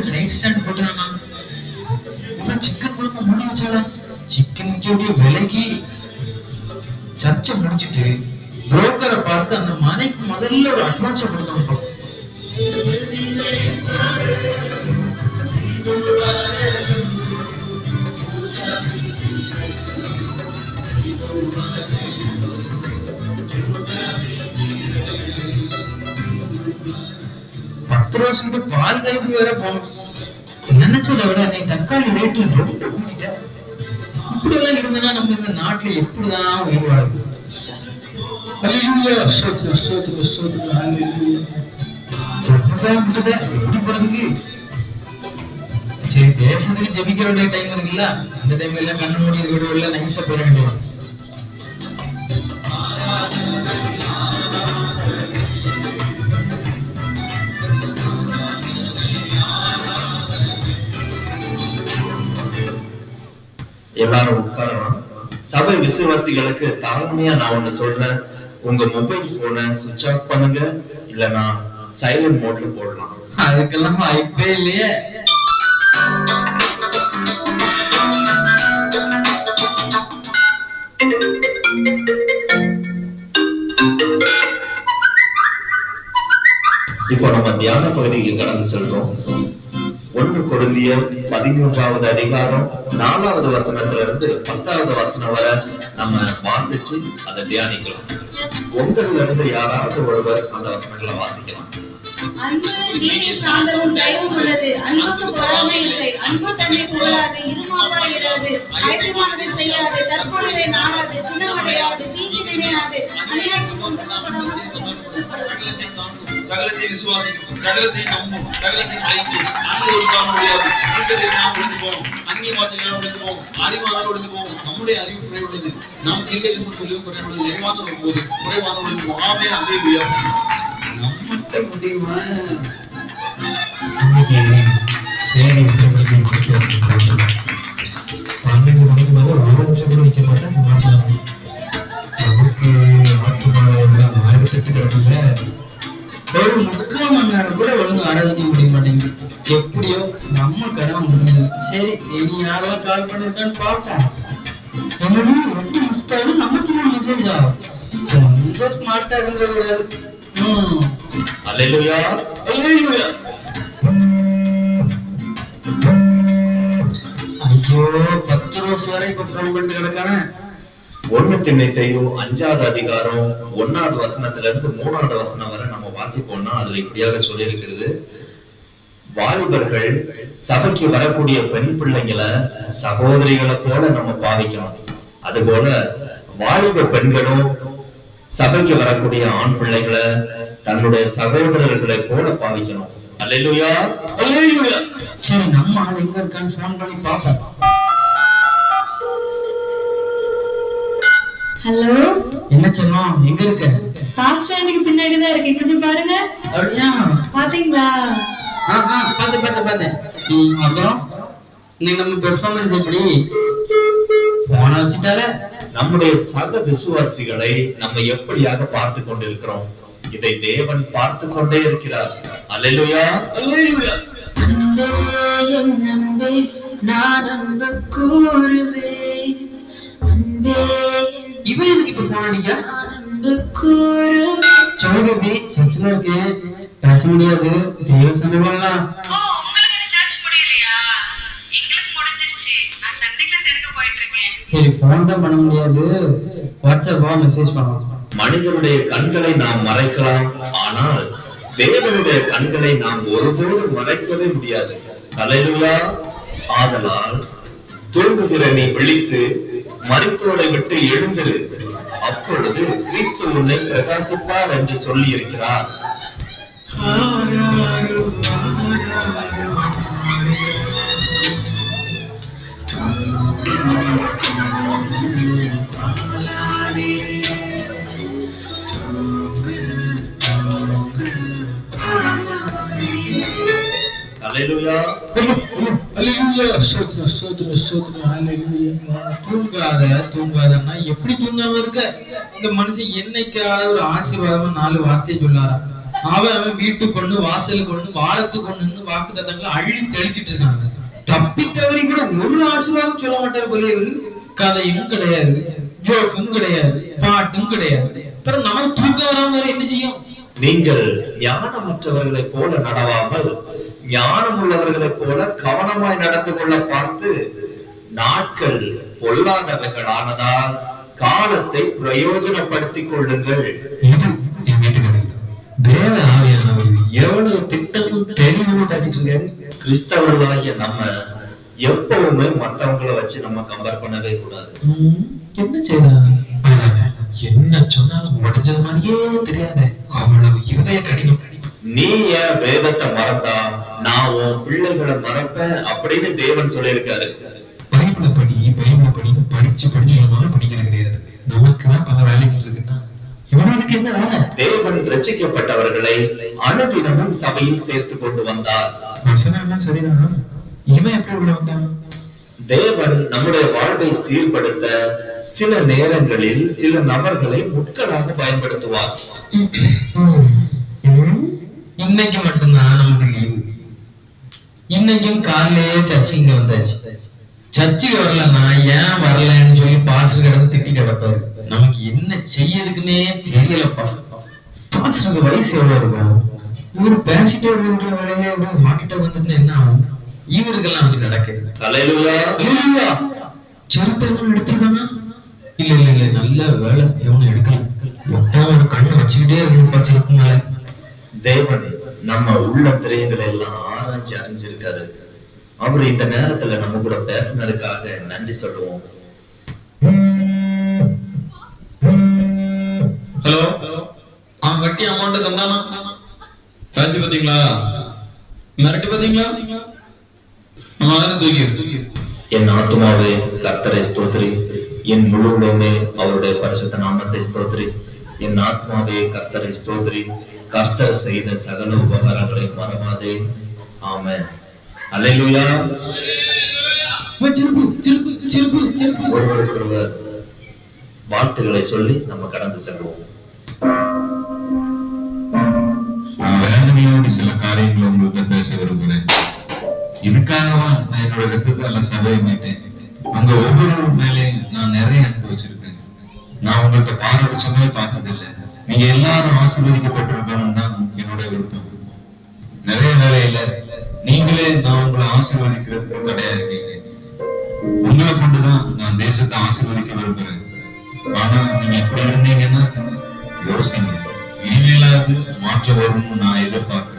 சைட் ஸ்டாண்ட் போட்டுறாங்க. சிக்கன் குழம்பு முடி வச்சால சிக்கன் விலைக்கு சர்ச்சை முடிச்சுட்டு புரோக்கரை பார்த்து அந்த மனைக்கு முதல்ல ஒரு அட்வான்ஸை கொடுக்கணும். ₹10 பால் கைக்கு வேற போகணும். நினைச்சதை விட நீ தக்காளி ரேட்டு ரொம்ப கூட்டிட்ட. இப்படி எல்லாம் இருந்தனா நம்ம இந்த நாட்டுல எப்படிதான் உயிர் வாழும்? எப்படி போறதுக்கு? சரி, தேசத்துக்கு ஜெபிக்க வேண்டிய டைம் இருக்குல்ல, அந்த டைம்ல எல்லாம் கண்ணு மூடி வீடுகள்ல நைஸா போயிட வேண்டியது. எல்லாரும் உட்காரலாம். சபை விசுவாசிகளுக்கு தாழ்மையா நான் ஒண்ணு சொல்றேன், உங்க மொபைல் போனை சுவிட்ச் ஆஃப் பண்ணுங்க, இல்லைன்னா சைலண்ட் மோட்ல போடலாம். அதுக்கெல்லாம் வாய்ப்பே இல்லையே. இப்போ நம்ம தியான பகுதிக்கு கடந்து செல்றோம். 1 கொரிந்தியர் 13வது அதிகாரம் 4வது வசனத்துல இருந்து 10வது வசனம் வரை நம்ம வாசிச்சு அதை தியானிக்கலாம். உங்கள்ல இருந்து யாராவது ஒருவர் அந்த வசனங்களை வாசிக்கலாம். அன்பு நீதி சாந்தமும் தயவும் உள்ளது. அன்புக்கு பொறாமை இல்லை. அன்பு தன்னை புகழாது, இருமாப்பாய் இராது, ஐக்கியமானதை செய்யாது, தற்பொழுதை நாடாது, சினமடையாது, தீங்கு நினையாது, அநியாயத்துக்கும் கஷ்டப்படாமல் சகலத்தை விசுவாசிக்கும், சகலத்தை நம்பும், சகலத்தை சகிக்கும், அன்பு ஒழுங்காம முடியாது, தீர்க்கதை நாம் ஒழிந்து போவோம், அந்நிய வார்த்தைகளை ஒழிந்து போவோம், அறிவானால் ஒழிந்து போவோம். நம்முடைய அறிவு குறை உள்ளது, நாம் இல்லை என்று சொல்லி குறை உள்ளது, நிறைவான போது குறைவான ஒழிந்து போவோம். ஆமே அல்லேலூயா. நம்மகிட்ட முடியுமா? சேவை 12 மணிக்கு மேல ஒரு நிமிஷம் கூட நிக்க மாட்டேன். நமக்கு ஆத்துமாவில் 1008 கிடக்குல ஒரு 3/4 மணி நேரம் கூட ஒழுங்கு ஆராதிக்க முடிய மாட்டேங்குது. எப்படியோ நம்ம கடமை முடிஞ்சது. சரி, இனி யாரெல்லாம் கால் பண்ணிருக்கான்னு பார்ப்போம். என்னது ரொம்ப மிஸ் ஆகும். நமக்கு மெசேஜ் ஆகும். கொஞ்சம் ஸ்மார்ட்டா இருந்துட கூடாது. அல்லேலூயா, அல்லேலூயா. ஐயோ, 10 ரோஸ் வரை இப்ப போன் பண்ணிட்டு கிடக்கானே. 1 திமோத்தேயு 5வது அதிகாரம் 1வது வசனத்துல இருந்து 3வது வசனம் வரை நம்ம வாசிப்போம்னா அதுல இப்படியாக சொல்லியிருக்கிறது, வாலிபர்கள் சபைக்கு வரக்கூடிய பெண் பிள்ளைங்களை சகோதரிகளை போல நம்ம பாவிக்கணும். அதுபோல வாலிப பெண்களும் சபைக்கு வரக்கூடிய ஆண் பிள்ளைகளை தன்னுடைய சகோதரர்களை போல பாவிக்கணும். அல்லேலூயா, அல்லேலூயா. சரி, நம்ம ஆள் எங்க இருக்கான்னு ஃபோன் பண்ணி பாப்போம். ஹலோ, என்ன சொன்னோம்? எங்க இருக்க? பாஸ் ஸ்டாண்டுக்கு பின்னாடி தான் இருக்கேன், கொஞ்சம் பாருங்க. அப்படியா? பாத்தீங்களா? பாத்தேன். அப்புறம் இன்னைக்கு நம்ம பெர்ஃபார்மன்ஸ் எப்படி? போன வச்சுட்டால. நம்முடைய சக விசுவாசிகளை நம்ம எப்படியாக பார்த்து கொண்டிருக்கிறோம்? இதை தேவன் பார்த்து கொண்டே இருக்கிறார். அல்லேலூயா, அல்லேலூயா. அன்பே என் அன்பே, நான் அன்பு கூறுவேன். அன்பே இவன் எதுக்கு இப்ப போன் அடிக்க? அன்பு கூறுவேன். சொல்லுங்க, சர்ச்சில் இருக்கேன், பேச முடியாது. தெய்வ சமயம்லாம் சரி, போன் தான் பண்ண முடியாது. வாட்ஸ்அப்பா மெசேஜ் பண்ணலாம். மனிதனுடைய கண்களை நாம் மறைக்கலாம், ஆனால் தேவனுடைய கண்களை நாம் ஒருபோதும் மறைக்கவே முடியாது. அல்லேலூயா. ஆதலால் தூங்குகிற நீ விழித்து மரித்தோரை விட்டு எழுந்திரு, அப்பொழுது கிறிஸ்து உன்னை பிரகாசிப்பார் என்று சொல்லி இருக்கிறார். அல்லேலூயா, அல்லேலூயா. ஸ்தோத்திரம், ஸ்தோத்திரம், ஸ்தோத்திரம். அல்லேலூயா. தூங்காதன்னா எப்படி தூங்காம இருக்க? இந்த மனுஷன் என்னைக்காவது ஒரு ஆசீர்வாதமா 4 வார்த்தை சொல்லாரா? அவன் வீட்டுக்கு கொண்டு, வாசலுக்கு கொண்டு, வாரத்துக்கு கொண்டு வாக்கு தத்தங்களை அள்ளி தெளிச்சிட்டு இருக்காங்க. தப்பி தவறி கூட ஒரு ஆசீர்வாதம் சொல்ல மாட்டாரு போல. இவரு கதையும் கிடையாது, ஜோக்கும் கிடையாது, பாட்டும் கிடையாது. அப்புறம் நமக்கு தூக்கம் வராம வேற என்ன செய்யும்? நீங்கள் ஞானமற்றவர்களை போல நடவாமல் ஞானம் உள்ளவர்களை போல கவனமாய் நடந்து கொள்ள பார்த்து நாட்கள் பொல்லாதவைகளானதால் காலத்தை பிரயோஜனப்படுத்திக் கொள்ளுங்கள். இது என் வீட்டுக்கு தேவ ஆவியானவர் எவ்வளவு திட்டமும் தெளிவும் பேசிட்டு இருக்காரு. கிறிஸ்தவர்களாகிய நம்ம எப்பவுமே மத்தவங்களை வச்சு நம்ம கம்பேர் பண்ணவே கூடாது. என்ன செய்யலாம்? என்ன சொன்னாலும் உடஞ்சது மாதிரியே தெரியாத அவ்வளவு இருதய கடினம். நீ ஏன் வேதத்தை மறந்தா நான் உன் பிள்ளைகளை மறப்பேன் அப்படின்னு தேவன் சொல்லியிருக்காரு. பைபிளை படி படிச்சு நம்மளால படிக்கிறது கிடையாது. நமக்குதான் பல வேலைகள் இருக்குன்னா இவனுக்கு என்ன வேலை? தேவன் ரட்சிக்கப்பட்டவர்களை அனுதினமும் சபையில் சேர்த்து கொண்டு வந்தார். வசனம் எல்லாம் சரிதான். இவன் எப்படி உள்ள வந்தான்? தேவன் நம்முடைய வாழ்வை சீர்படுத்த சில நேரங்களில் சில நபர்களை முட்களாக பயன்படுத்துவார். இன்னைக்கு மட்டும்தான் நமக்கு லீவு. இன்னைக்கும் காலையிலேயே சர்ச்சுக்கு வந்தாச்சு. சர்ச்சுக்கு வரலன்னா ஏன் வரலன்னு சொல்லி பாஸ்டர் கிடந்து திட்டி கிடப்பாரு. நமக்கு என்ன செய்யறதுக்குன்னே தெரியலப்பா. பாஸ்டருக்கு வயசு எவ்வளவு இருக்கும்? இவரு பேசிட்டே வேலையே ஹார்ட் அட்டாக் வந்துட்டு என்ன ஆகும்? இவருக்கெல்லாம் அப்படி நடக்குது. செருப்பு எவனும் எடுத்துருக்கானா? இல்ல இல்ல இல்ல, நல்ல வேலை எவனும் எடுக்கலாம். மொத்தம் ஒரு கண்ணை வச்சுக்கிட்டே இருக்குப்பா செருப்பு மேல. தேவன் நம்ம உள்ள திரையங்களை எல்லாம் ஆராய்ச்சி அறிஞ்சிருக்காரு. அவரு இந்த நேரத்துல நம்ம கூட பேசினதுக்காக நன்றி சொல்லுவோம். ஹலோ, வட்டி அமௌண்ட் தந்தானா? பேசி பாத்தீங்களா? மிரட்டி பாத்தீங்களா? தூக்கி. என் ஆத்துமாவே கர்த்தரை ஸ்தோத்திரி, என் முழு உள்ளமே அவருடைய பரிசுத்த நாமத்தை ஸ்தோத்திரி. என் ஆத்மாவே கர்த்தரை ஸ்தோத்திரி, கர்த்தர் செய்த சகல உபகாரங்களை மறவாதே. ஆமென். அல்லேலூயா. ஒருவருக்கொருவர் வாழ்த்துக்களை சொல்லி நம்ம கடந்து செல்வோம். நான் வேதனையோடு சில காரியங்களை உங்கள்கிட்ட பேச விரும்புகிறேன். இதுக்காகவா நான் என்னோட ரத்தத்தால சபையை மீட்டேன். அங்க ஒவ்வொரு மேலேயும் நான் நிறைய அனுபவிச்சிருக்கேன். நான் உங்கள்கிட்ட பாரபட்சமே பார்த்ததில்லை. நீங்க எல்லாரும் ஆசீர்வதிக்கப்பட்டிருக்கணும் தான் என்னோட விருப்பம். நிறைய வேலையில நீங்களே நான் உங்களை ஆசீர்வதிக்கிறதுக்கு தடையா இருக்கீங்க. உங்களை கொண்டுதான் நான் தேசத்தை ஆசீர்வதிக்க விரும்புறேன். ஆனா நீங்க இப்படி இருந்தீங்கன்னா யோசிங்க. இனிமேலாவது மாற்றம் வரும்னு நான் எதிர்பார்க்கிறேன்.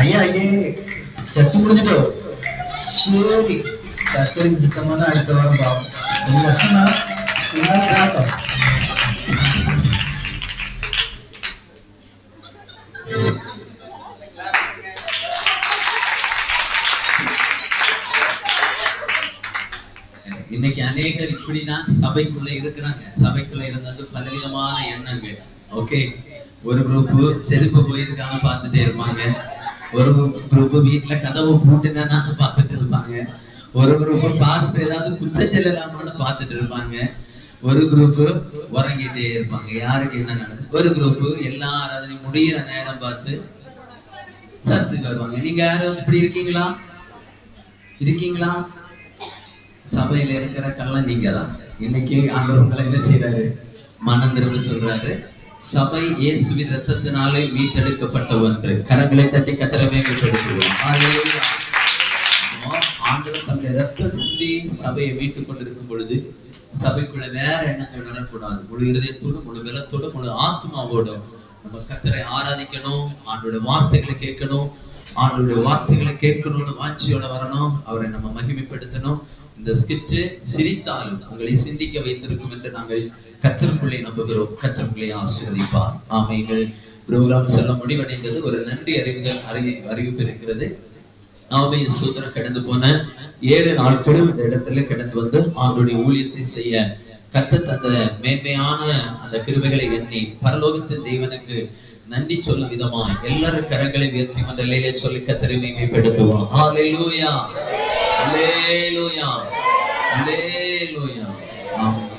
ஐயா ஐயே, சத்து முடிஞ்சிட்டோ? சரி, கத்தரிக்கு சுத்தமான அடுத்த வாரம் பாவம். கொஞ்சம் கஷ்டமா பார்த்தோம். இன்னைக்கு அநேகர் இப்படிதான் சபைக்குள்ள இருக்கிறாங்க. சபைக்குள்ள இருந்தது பலவிதமான எண்ணங்கள். ஓகே, ஒரு குரூப் செருப்பு போயிருக்கான பார்த்துட்டே இருப்பாங்க. ஒரு குரூப் வீட்டுல கதவு பூட்டுனா பார்த்துட்டு இருப்பாங்க. ஒரு குரூப் பாஸ்டர் ஏதாவது குற்றம் செல்லலாமான்னு பார்த்துட்டு இருப்பாங்க. ஒரு குரூப் உறங்கிட்டே இருப்பாங்க. யாருக்கு என்ன நடக்குது? ஒரு குரூப் எல்லா ஆராதனையும் முடிகிற நேரம் பார்த்து சர்ச்சுக்கு வருவாங்க. நீங்க யாரும் இப்படி இருக்கீங்களா? இருக்கீங்களா? சபையில இருக்கிற கள்ளம் நீங்க தான். இன்னைக்கு ஆண்டவர் உங்களை என்ன செய்யறாரு? மனம் திரும்ப சொல்றாரு. சபை இயேசுவின் ரத்தத்தினாலே மீட்டெடுக்கப்பட்ட ஒன்று. கரங்களை தட்டி கத்திரமே மீட்டெடுக்கிறோம். ஆண்டவர் தன்னுடைய ரத்தம் சிந்தி சபையை மீட்டுக் கொண்டிருக்கும் பொழுது சபைக்குள்ள வேற எண்ணங்கள் வரக்கூடாது. முழு இதயத்தோடு, முழு பலத்தோடு, முழு ஆத்மாவோடும் நம்ம கர்த்தரை ஆராதிக்கணும். ஆண்டோட வார்த்தைகளை கேட்கணும். ஆண்டோட வார்த்தைகளை கேட்கணும்னு வாஞ்சியோட வரணும். அவரை நம்ம மகிமைப்படுத்தணும். இந்த ஸ்கிரிப்ட் சிரித்தாலும் உங்களை சிந்திக்க வைத்திருக்கும் என்று நாங்கள் கர்த்தருக்குள்ளே நம்புகிறோம். கர்த்தருக்குள்ளே ஆசீர்வதிப்பார். ஆமைகள் புரோகிராம் செல்ல முடிவடைந்தது. ஒரு நன்றி அறிவிப்பு இருக்கிறது. ஆமை சூத்திரம் கடந்து போன 7 நாட்களும் இந்த இடத்துல கடந்து வந்து ஆண்டுடைய ஊழியத்தை செய்ய கர்த்தர் தந்த மேன்மையான அந்த கிருபைகளை எண்ணி பரலோகத்தின் தேவனுக்கு நன்றி சொல்லும் விதமா எல்லாரும் கரங்களை உயர்த்தி மண்டலையிலே சொல்லி கர்த்தரை மேன்மைப்படுத்துவோம். ஹல்லேலூயா, ஹல்லேலூயா, ஹல்லேலூயா.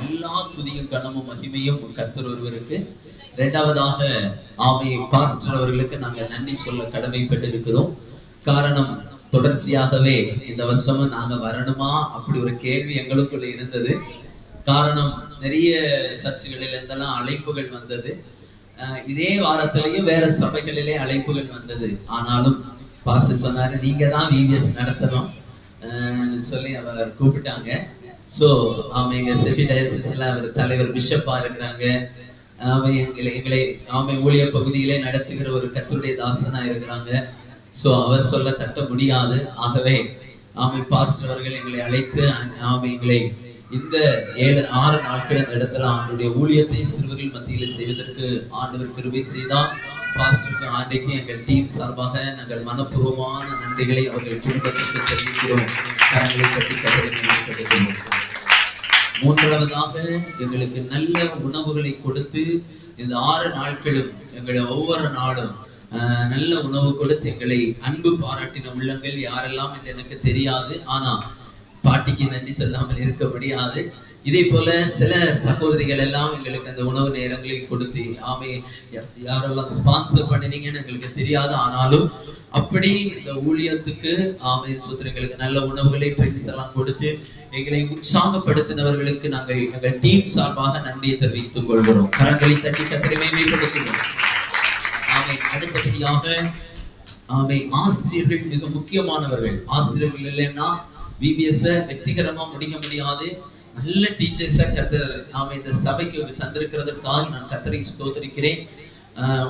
எல்லா துதியும் கனமும் மகிமையும் கர்த்தர் ஒருவருக்கு. இரண்டாவதாக ஆமை பாஸ்டர் அவர்களுக்கு நாங்கள் நன்றி சொல்ல கடமைப்பட்டிருக்கிறோம். காரணம், தொடர்ச்சியாகவே இந்த வருஷமும் நாங்க வரணுமா அப்படி ஒரு கேள்வி எங்களுக்குள்ள இருந்தது. காரணம், நிறைய சர்ச்சுகளில் இருந்தெல்லாம் அழைப்புகள் வந்தது. இதே வாரத்திலேயும் வேற சபைகளிலே அழைப்புகள் வந்தது. ஆனாலும் பாஸ்டர் சொன்னாரு, நீங்க தான் VBS நடத்தணும் சொல்லி அவர் கூப்பிட்டாங்க. சோ அவங்க எங்க செபி டயசிஸ்ல அவர் தலைவர் பிஷப்பா இருக்கிறாங்க. எங்களை ஊழிய பகுதியிலே நடத்துகிற ஒரு கர்த்தருடைய தாசனா இருக்கிறாங்க. சோ அவர் சொல்ல தட்ட முடியாது. ஆகவே பாஸ்டர் அவர்கள் எங்களை அழைத்து எங்களை இந்த 6 நாட்கள் இந்த இடத்துல ஆண்டுடைய ஊழியத்தை சிறுவர்கள் மத்தியில் செய்வதற்கு ஆண்டவர் கிருபை செய்தார். பாஸ்டருக்கு ஆண்டைக்கு எங்கள் டீம் சார்பாக நாங்கள் மனப்பூர்வமான நன்றிகளை அவர்கள் குடும்பத்திற்கு தெரிவிக்கிறோம். கரங்களை கட்டி கட்டுகிறோம். மூன்றாவதாக எங்களுக்கு நல்ல உணவுகளை கொடுத்து இந்த 6 நாட்களும் எங்களை ஒவ்வொரு நாளும் நல்ல உணவு கொடுத்து எங்களை அன்பு பாராட்டின உள்ளங்கள் யாரெல்லாம் என்று எனக்கு தெரியாது. ஆனா பாட்டிக்கு நன்றி சொல்லாமல் இருக்க முடியாது. இதே போல சில சகோதரிகள் எல்லாம் எங்களுக்கு அந்த உணவு நேரங்களில் கொடுத்து யாரெல்லாம் ஸ்பான்சர் பண்ணினீங்கன்னு எங்களுக்கு தெரியாது. ஆனாலும் அப்படி இந்த ஊழியத்துக்கு எங்களுக்கு நல்ல உணவுகளை ட்ரிங்க்ஸ் எல்லாம் கொடுத்து எங்களை உற்சாகப்படுத்தினவர்களுக்கு நாங்கள் எங்கள் டீம் சார்பாக நன்றியை தெரிவித்துக் கொள்கிறோம். கரங்களை தட்டி கத்திரை மேம்படுத்துகிறோம். அடுத்தபடியாக ஆசிரியர்கள் மிக முக்கியமானவர்கள். ஆசிரியர்கள் இல்லைன்னா VBS வெற்றிகரமா முடிக்க முடியாது. நல்ல டீச்சர்ஸா கத்தர் இந்த சபைக்கு தந்திருக்கிறதற்காக நான் கத்தரை ஸ்தோத்திரிக்கிறேன்.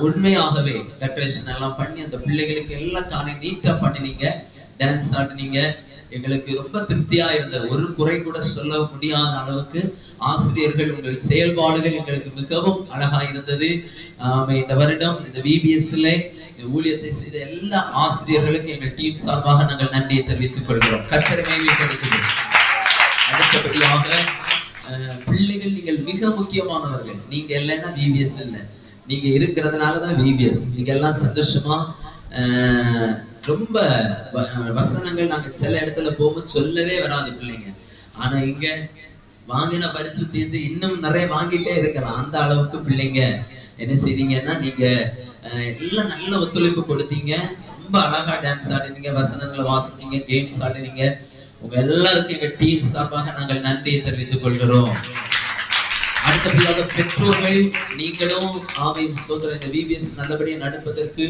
உண்மையாகவே டெக்கரேஷன் எல்லாம் பண்ணி அந்த பிள்ளைகளுக்கு எல்லாம் காணி நீட்டா பண்ணினீங்க, டான்ஸ் ஆடினீங்க. எங்களுக்கு ரொம்ப திருப்தியா இருந்த, ஒரு குறை கூட சொல்ல முடியாத அளவுக்கு ஆசிரியர்கள் உங்கள் செயல்பாடுகள் எங்களுக்கு மிகவும் அழகா இருந்தது. இந்த வருடம் இந்த VBSல ஊழியத்தை செய்த எல்லா ஆசிரியர்களுக்கு எங்கள் டீம் சார்பாக நாங்கள் நன்றியை தெரிவித்துக் கொள்கிறோம். கர்த்தரை மகிமைப்படுத்துகிறோம். அடுத்தபடியாக பிள்ளைகள் நீங்கள் மிக முக்கியமானவர்கள். நீங்க இல்லைன்னா VBS இல்லை, நீங்க இருக்கிறதுனாலதான் VBS. நீங்க எல்லாம் சந்தோஷமா ரொம்ப வசனங்கள் நாங்க சில இடத்துல போகும்போது சொல்லவே வராது பிள்ளைங்க. ஆனா இங்க வாங்கின பரிசு தீர்த்து இன்னும் நிறைய வாங்கிட்டே இருக்கலாம். அந்த அளவுக்கு பிள்ளைங்க என்ன செய்தீங்கன்னா நீங்க எல்லாம் நல்ல ஒத்துழைப்பு கொடுத்தீங்க. ரொம்ப அழகா டான்ஸ் ஆடினீங்க, வசனங்களை வாசிச்சீங்க, கேம்ஸ் ஆடினீங்க. உங்க எல்லாருக்கும் எங்க டீம் சார்பாக நாங்கள் நன்றியை தெரிவித்துக் கொள்கிறோம். அடுத்தபடியாக பெற்றோர்கள் நீங்களும் சோதரர் இந்த VBS நல்லபடியா நடப்பதற்கு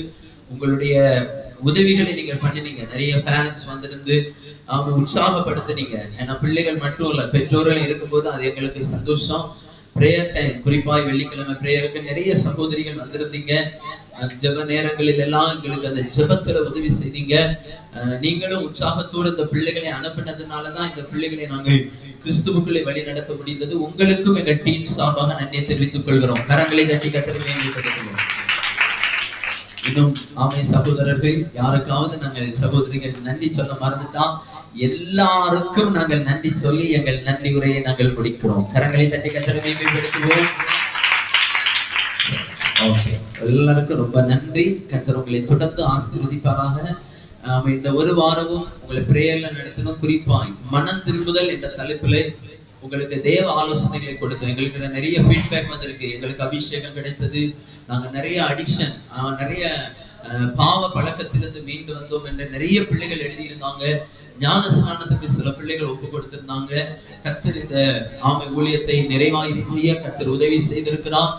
உங்களுடைய உதவிகளை நீங்க பண்ணினீங்க. நிறைய பேரண்ட்ஸ் வந்திருந்து அவங்க உற்சாகப்படுத்தினீங்க. ஏன்னா பிள்ளைகள் மட்டும் இல்ல, பெற்றோர்கள் இருக்கும்போது அது எங்களுக்கு சந்தோஷம். பிரேயர் டைம், குறிப்பாய் வெள்ளிக்கிழமை பிரேயருக்கு நிறைய சகோதரிகள் வந்திருந்தீங்க. ஜெப நேரங்களில் எல்லாம் எங்களுக்கு அந்த ஜெபத்துல உதவி செய்தீங்க. நீங்களும் உற்சாகத்தோடு இந்த பிள்ளைகளை அனுப்பினதுனாலதான் இந்த பிள்ளைகளை நாங்கள் கிறிஸ்துவுக்குள்ளே வழி நடத்த முடிந்தது. உங்களுக்கும் எங்க டீம் சார்பாக நன்றியை தெரிவித்துக் கொள்கிறோம். கரங்களை தட்டி கட்டளை வேண்டியிருக்கிறோம். இன்னும் சகோதரர்கள் யாருக்காவது நாங்கள் சகோதரிகள் நன்றி சொல்ல மறந்துட்டா எல்லாருக்கும் நாங்கள் நன்றி சொல்லி எங்கள் நன்றி உரையை நாங்கள் முடிக்கிறோம். கரங்களை தட்டி கட்டளை மேம்படுத்துவோம். எல்லாருக்கும் ரொம்ப நன்றி. கர்த்தர் உங்களை தொடர்ந்து ஆசீர்வதிப்பாராக. இந்த ஒரு வாரமும் உங்களை பிரேயர்ல நடத்தணும். குறிப்பாய் மனம் திரும்புதல் என்ற தலைப்பிலே உங்களுக்கு தேவ ஆலோசனைகளை கொடுத்தோம். எங்களுக்கு நிறைய ஃபீட்பேக் வந்திருக்கு. எங்களுக்கு அபிஷேகம் கிடைத்தது. நாங்க நிறைய அடிக்ஷன், நிறைய பாவ பழக்கத்திலிருந்து மீண்டு வந்தோம் என்று நிறைய பிள்ளைகள் எழுதியிருந்தாங்க. ஞான ஸ்நானத்துக்கு சில பிள்ளைகள் ஒப்பு கொடுத்திருந்தாங்க. கர்த்தர் இந்த ஊழியத்தை நிறைவாய் செய்ய கர்த்தர் உதவி செய்திருக்கிறார்.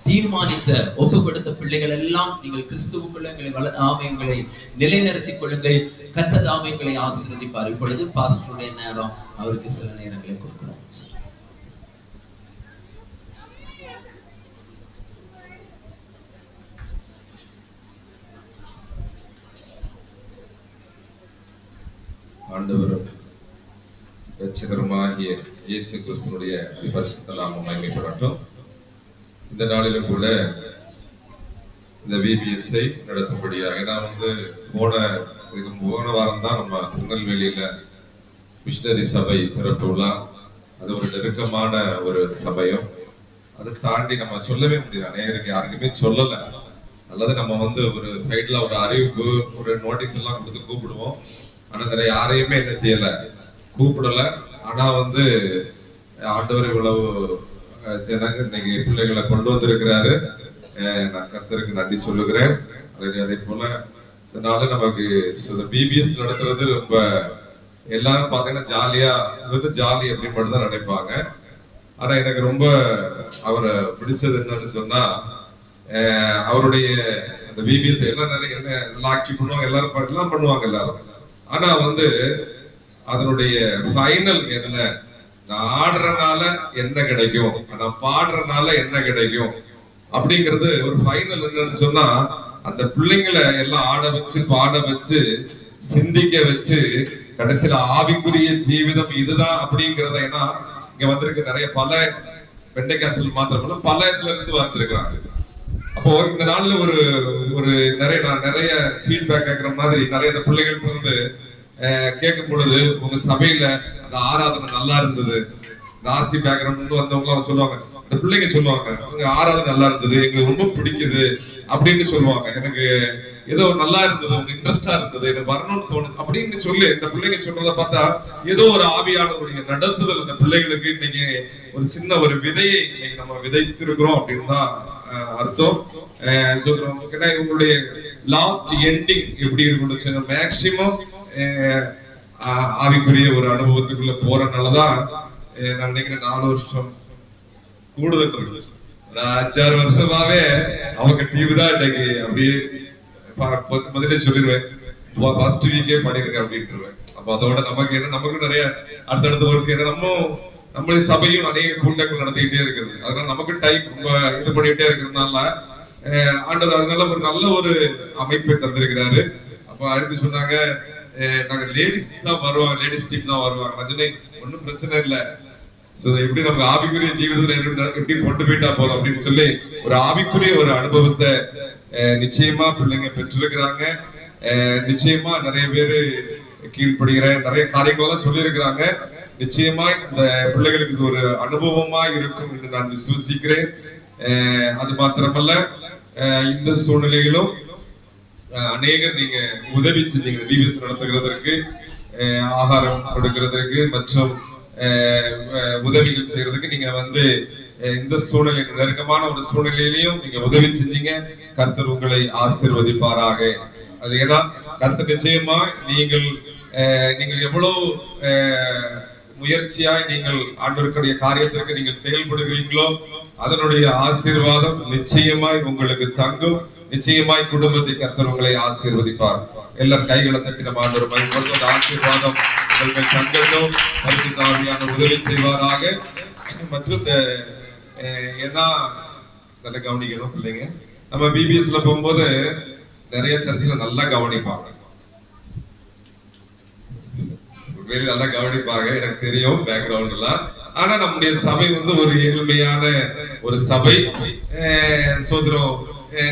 தீர்மானித்த ஒப்பு கொடுத்த பிள்ளைகள் எல்லாம் நீங்கள் கிறிஸ்துவுக்குள்ள எங்களை நிலைநிறுத்திக் கொள்ளுங்கள். கர்த்தர் எங்களை ஆசீர்வதிப்பார். இப்பொழுது பாஸ்டருடைய நேரம், அவருக்கு சில நேரங்களை கொடுக்கிறோம். ஆண்டவரும் இரட்சகருமாகிய இயேசு கிறிஸ்துவினுடைய பரிசுத்த நாமம் மகிமைப்படட்டும். இந்த நாளிலும் கூட இந்த VBS-ஐ நடத்தும்படியாக நான் போன வாரம் தான் நம்ம திருநெல்வேலியில மிஷனரி சபை திறப்பு விழா. அது ஒரு நெருக்கமான ஒரு சபையும், அதை தாண்டி நம்ம சொல்லவே முடியாது. அநேகருக்கு யாருக்குமே சொல்லல. அல்லது நம்ம ஒரு சைட்ல ஒரு அறிவிப்பு, ஒரு நோட்டீஸ் எல்லாம் கொடுத்து கூப்பிடுவோம். ஆனா நிறைய யாரையுமே என்ன செய்யல, கூப்பிடல. ஆனா ஆண்டவர் இவ்வளவு இன்னைக்கு பிள்ளைகளை கொண்டு வந்திருக்கிறாரு. நான் கர்த்தருக்கு நன்றி சொல்லுகிறேன். அதே போல இதனால நமக்கு VBS நடத்துறது ரொம்ப எல்லாரும் பாத்தீங்கன்னா ஜாலியா ஜாலி அப்படின்னு மட்டும் தான் நினைப்பாங்க. ஆனா எனக்கு ரொம்ப அவரை பிடிச்சது என்னன்னு சொன்னா, அவருடைய அந்த VBS எல்லாம் நிறைய எல்லாம் ஆக்டிவ் பண்ணுவாங்க, எல்லாரும் எல்லாம் பண்ணுவாங்க எல்லாரும். ஆனா அதனுடைய ஃபைனல் என்ன, நான் ஆடுறதுனால என்ன கிடைக்கும், நான் பாடுறதுனால என்ன கிடைக்கும் அப்படிங்கிறது ஒரு ஃபைனல் என்னன்னு சொன்னா, அந்த பிள்ளைங்களை எல்லாம் ஆட வச்சு பாட வச்சு சிந்திக்க வச்சு கடைசியில ஆவிக்குரிய ஜீவிதம் இதுதான் அப்படிங்கிறத, ஏன்னா இங்க வந்திருக்கு நிறைய பல பெண்டகாஸ்டல் மாத்திரமல்ல பல இதுல இருந்து வந்திருக்கிறாங்க. அப்போ இந்த நாள்ல ஒரு நிறைய ஃபீட்பேக் கேட்கிற மாதிரி நிறைய இந்த பிள்ளைகளுக்கு வந்து கேட்கும் பொழுது, உங்க சபையில அந்த ஆராதனை நல்லா இருந்தது, இந்த ஆர்சி பேக்ரவுண்ட் வந்தவங்க எல்லாம் சொல்லுவாங்க, இந்த பிள்ளைங்க சொல்லுவாங்க உங்க ஆராதனை நல்லா இருந்தது, எங்களுக்கு ரொம்ப பிடிக்குது அப்படின்னு சொல்லுவாங்க. எனக்கு ஏதோ நல்லா இருந்தது, உங்க இன்ட்ரெஸ்டா இருந்தது, எனக்கு வரணும்னு தோணுது அப்படின்னு சொல்லி இந்த பிள்ளைங்க சொல்றதை பார்த்தா ஏதோ ஒரு ஆவியானவருடைய நடத்துதல் இந்த பிள்ளைகளுக்கு இன்னைக்கு ஒரு சின்ன ஒரு விதையை இன்னைக்கு நம்ம விதைத்திருக்கிறோம் அப்படின்னு தான் அர்த்தம். உங்களுடைய லாஸ்ட் எண்டிங் எப்படி இருக்கும், மேக்சிமம் ஆவிக்குரிய ஒரு அனுபவத்துக்குள்ள போறதுனாலதான் நான் நினைக்கிறேன் 4 வருஷம் கூடுதல் இருக்கு. 5-6 வருஷமாவே அவங்க டிவி தான் இன்னைக்கு அப்படியே முதலே சொல்லிடுவேன், ஃபர்ஸ்ட் வீக்கே பண்ணிருங்க அப்படின்ட்டுருவேன். அப்ப அதோட நமக்கு என்ன, நமக்கு நிறைய அடுத்தடுத்த ஒர்க் என்ன, நம்மளுடைய சபையும் நிறைய கூட்டங்கள் நடத்திக்கிட்டே இருக்குது. அதனால நமக்கு டைம் ரொம்ப இது பண்ணிட்டே இருக்கிறதுனால ஆண்டவர் அதனால ஒரு நல்ல ஒரு அமைப்பை தந்திருக்கிறாரு. அப்ப அடுத்து சொன்னாங்க, நாங்க லேடிஸ் தான் வருவாங்க, லேடிஸ் டீம் தான் வருவாங்க. அதுல ஒன்னும் பிரச்சனை இல்லை, எப்படி நம்ம ஆவிக்குரிய ஜீவிதத்துல எப்படி கொண்டு போயிட்டா போதும் அப்படின்னு சொல்லி ஒரு ஆவிக்குரிய ஒரு அனுபவத்தை நிச்சயமா பிள்ளைங்க பெற்றிருக்கிறாங்க. நிச்சயமா நிறைய பேரு கீழ்படுகிற நிறைய காரியங்கள்லாம் சொல்லி இருக்கிறாங்க. நிச்சயமா இந்த பிள்ளைகளுக்கு இது ஒரு அனுபவமா இருக்கும் என்று நான் விசுவசிக்கிறேன். அது மாத்திரமல்ல, இந்த சூழ்நிலையிலும் அநேகர் நீங்க உதவி செஞ்சீங்க பிபிஎஸ் நடத்துகிறதற்கு, ஆகாரம் கொடுக்கிறதுக்கு மற்றும் உதவிகள் செய்யறதுக்கு. நீங்க வந்து இந்த சூழ்நிலை, நெருக்கமான ஒரு சூழ்நிலையிலையும் நீங்க உதவி செஞ்சீங்க. கர்த்தர் உங்களை ஆசீர்வதிப்பாராக. அது ஏன்னா கர்த்தர் நிச்சயமா நீங்கள் எவ்வளவு முயற்சியாய் நீங்கள் ஆண்டவருடைய காரியத்திற்கு நீங்கள் செயல்படுவீங்களோ அதனுடைய ஆசீர்வாதம் நிச்சயமாய் உங்களுக்கு தங்கும். நிச்சயமாய் குடும்பத்தை கர்த்தர் உங்களை ஆசீர்வதிப்பார். எல்லாரும் கைகளை தட்டி நம்ம ஆண்டவர் மகிமைப்படுத்தும். ஆசீர்வாதம் உங்களுக்கு தங்கட்டும். பரிசுத்த ஆவியான உதவி செய்வாராக. மற்றும் ஏன்னா நல்ல கவனிக்கணும் பிள்ளைங்க. நம்ம பிபிஎஸ்ல போகும்போது நிறைய சர்ச்சில் நல்லா கவனிப்பாங்க, நல்லா கவனிப்பாங்க, எனக்கு தெரியும் பேக்ரவுண்ட் எல்லாம். ஆனா நம்முடைய சபை வந்து ஒரு ஏழ்மையான ஒரு சபை. சோதரம்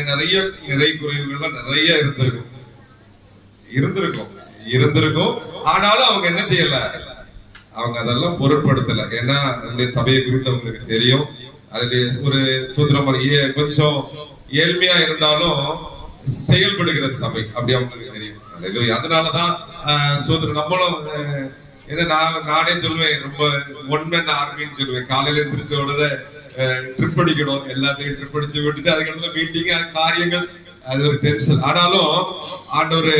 நிறைய நிறை குறைவுகள்லாம் நிறைய இருந்திருக்கும். ஆனாலும் அவங்க என்ன செய்யல, அவங்க அதெல்லாம் பொருட்படுத்தல. ஏன்னா நம்முடைய சபையை குறித்து அவங்களுக்கு தெரியும். அதுல ஒரு சூத்திரம் கொஞ்சம் ஏழ்மையா இருந்தாலும் செயல்படுகிற சபை அப்படி அவங்களுக்கு தெரியும். அதனாலதான் சூத்திரம் நம்மளும் நானே சொல்லுவேன், ரொம்ப ஒன்மேன் ஆர்மின்னு சொல்லுவேன். காலையில எந்திரிச்ச உடனே ட்ரிப் அடிக்கணும், எல்லாத்தையும் ட்ரிப் அடிச்சு விட்டுட்டு அதுக்கடுத்து மீட்டிங் காரியங்கள், அது ஒரு டென்ஷன். ஆனாலும் ஆண்டவர்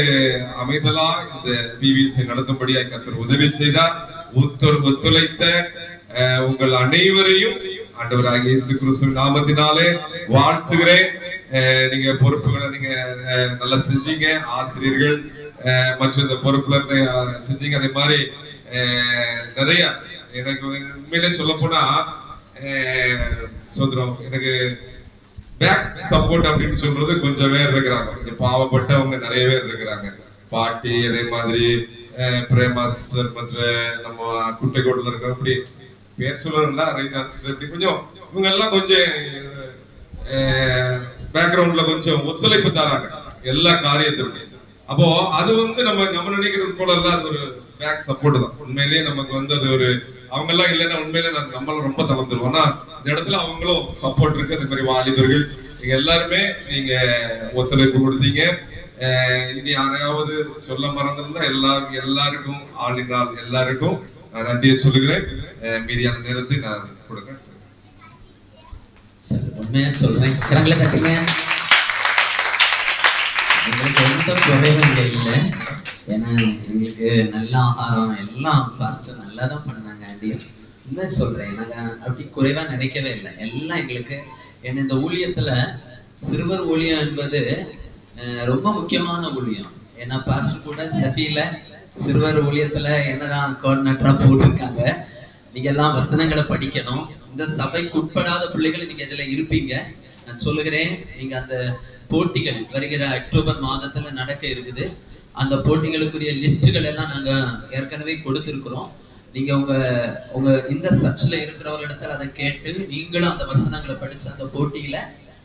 அமைதலா இந்த பிபிஎஸ்ஐ நடத்தும்படியா கர்த்தர் உதவி செய்தார். ஒத்துழைத்த உங்கள் அனைவரையும் ஆண்டவராகிய இயேசு கிறிஸ்துவின் நாமத்தினாலே வாழ்த்துகிறேன். நீங்க பொறுப்புகளை நீங்க நல்லா செஞ்சீங்க. ஆசிரியர்கள் மற்றும் இந்த பொறுப்புல செஞ்சீங்க. அதே மாதிரி நிறைய எனக்கு உண்மையிலே சொல்ல போனா சோதரம் எனக்கு பேக் சப்போர்ட் அப்படின்னு சொல்றது கொஞ்சம் பேர் இருக்கிறாங்க. கொஞ்சம் பாவப்பட்டவங்க நிறைய பேர் இருக்கிறாங்க. பாட்டி, அதே மாதிரி பிரேமா சிஸ்டர், மற்ற நம்ம குட்டைக்கோட்டில் இருக்கிற அப்படி பேர் சொல்லணும்னா ரைனா சிஸ்டர், இப்படி கொஞ்சம் இவங்க எல்லாம் கொஞ்சம் பேக்ரவுண்ட்ல கொஞ்சம் ஒத்துழைப்பு தராங்க எல்லா காரியத்திற்கும். அப்போ அது வந்து நம்ம நினைக்கிறது போல எல்லாம் அது ஒரு பேக் சப்போர்ட் தான். உண்மையிலேயே நமக்கு வந்து அது ஒரு அவங்க எல்லாம் இல்லைன்னா உண்மையிலே நம்மளும் ரொம்ப தளர்ந்துருவோம். ஆனா இந்த இடத்துல அவங்களும் சப்போர்ட் இருக்கு. அதே மாதிரி வாலிபர்கள் நீங்க எல்லாருமே நீங்க ஒத்துழைப்பு கொடுத்தீங்க. இனி யாரையாவது சொல்ல மறந்திருந்தா எல்லாருக்கும் ஆளினால் எல்லாருக்கும் நான் நன்றியை சொல்லுகிறேன். மீதியான நேரத்தை நான் கொடுங்க. உண்மையா சொல்றேன், கரங்களை தட்டுங்க. எங்களுக்கு எந்த குறைவும் இங்க இல்லை. ஏன்னா எங்களுக்கு நல்ல ஆகாரம் எல்லாம் பாஸ்டர் நல்லா தான் பண்ணாங்க. ஆண்டி உண்மை சொல்றேன், நாங்க அப்படி குறைவா நினைக்கவே இல்லை. எல்லாம் எங்களுக்கு என்ன இந்த ஊழியத்துல சிறுவர் ஊழியம் என்பது ரொம்ப முக்கியமான ஊழியம். ஏன்னா பாஸ்டர் கூட சபையில சிறுவர் ஊழியத்துல என்னதான் கோஆர்டினேட்டரா போட்டிருக்காங்க. நீங்க எல்லாம் வசனங்களை படிக்கணும். இந்த சபைக்கு உட்படாத பிள்ளைகள் நீங்க இதுல இருப்பீங்க. நான் சொல்லுகிறேன், நீங்க அந்த போட்டிகள் வருகிற அக்டோபர் மாதத்துல நடக்க இருக்குது. அந்த போட்டிகளுக்குரிய லிஸ்டுகள் எல்லாம் நாங்க ஏற்கனவே கொடுத்திருக்கிறோம். நீங்க உங்க இந்த சர்ச்ல இருக்கிறவர்களிடத்துல அதை கேட்டு நீங்களும் அந்த வசனங்களை படிச்சு அந்த போட்டியில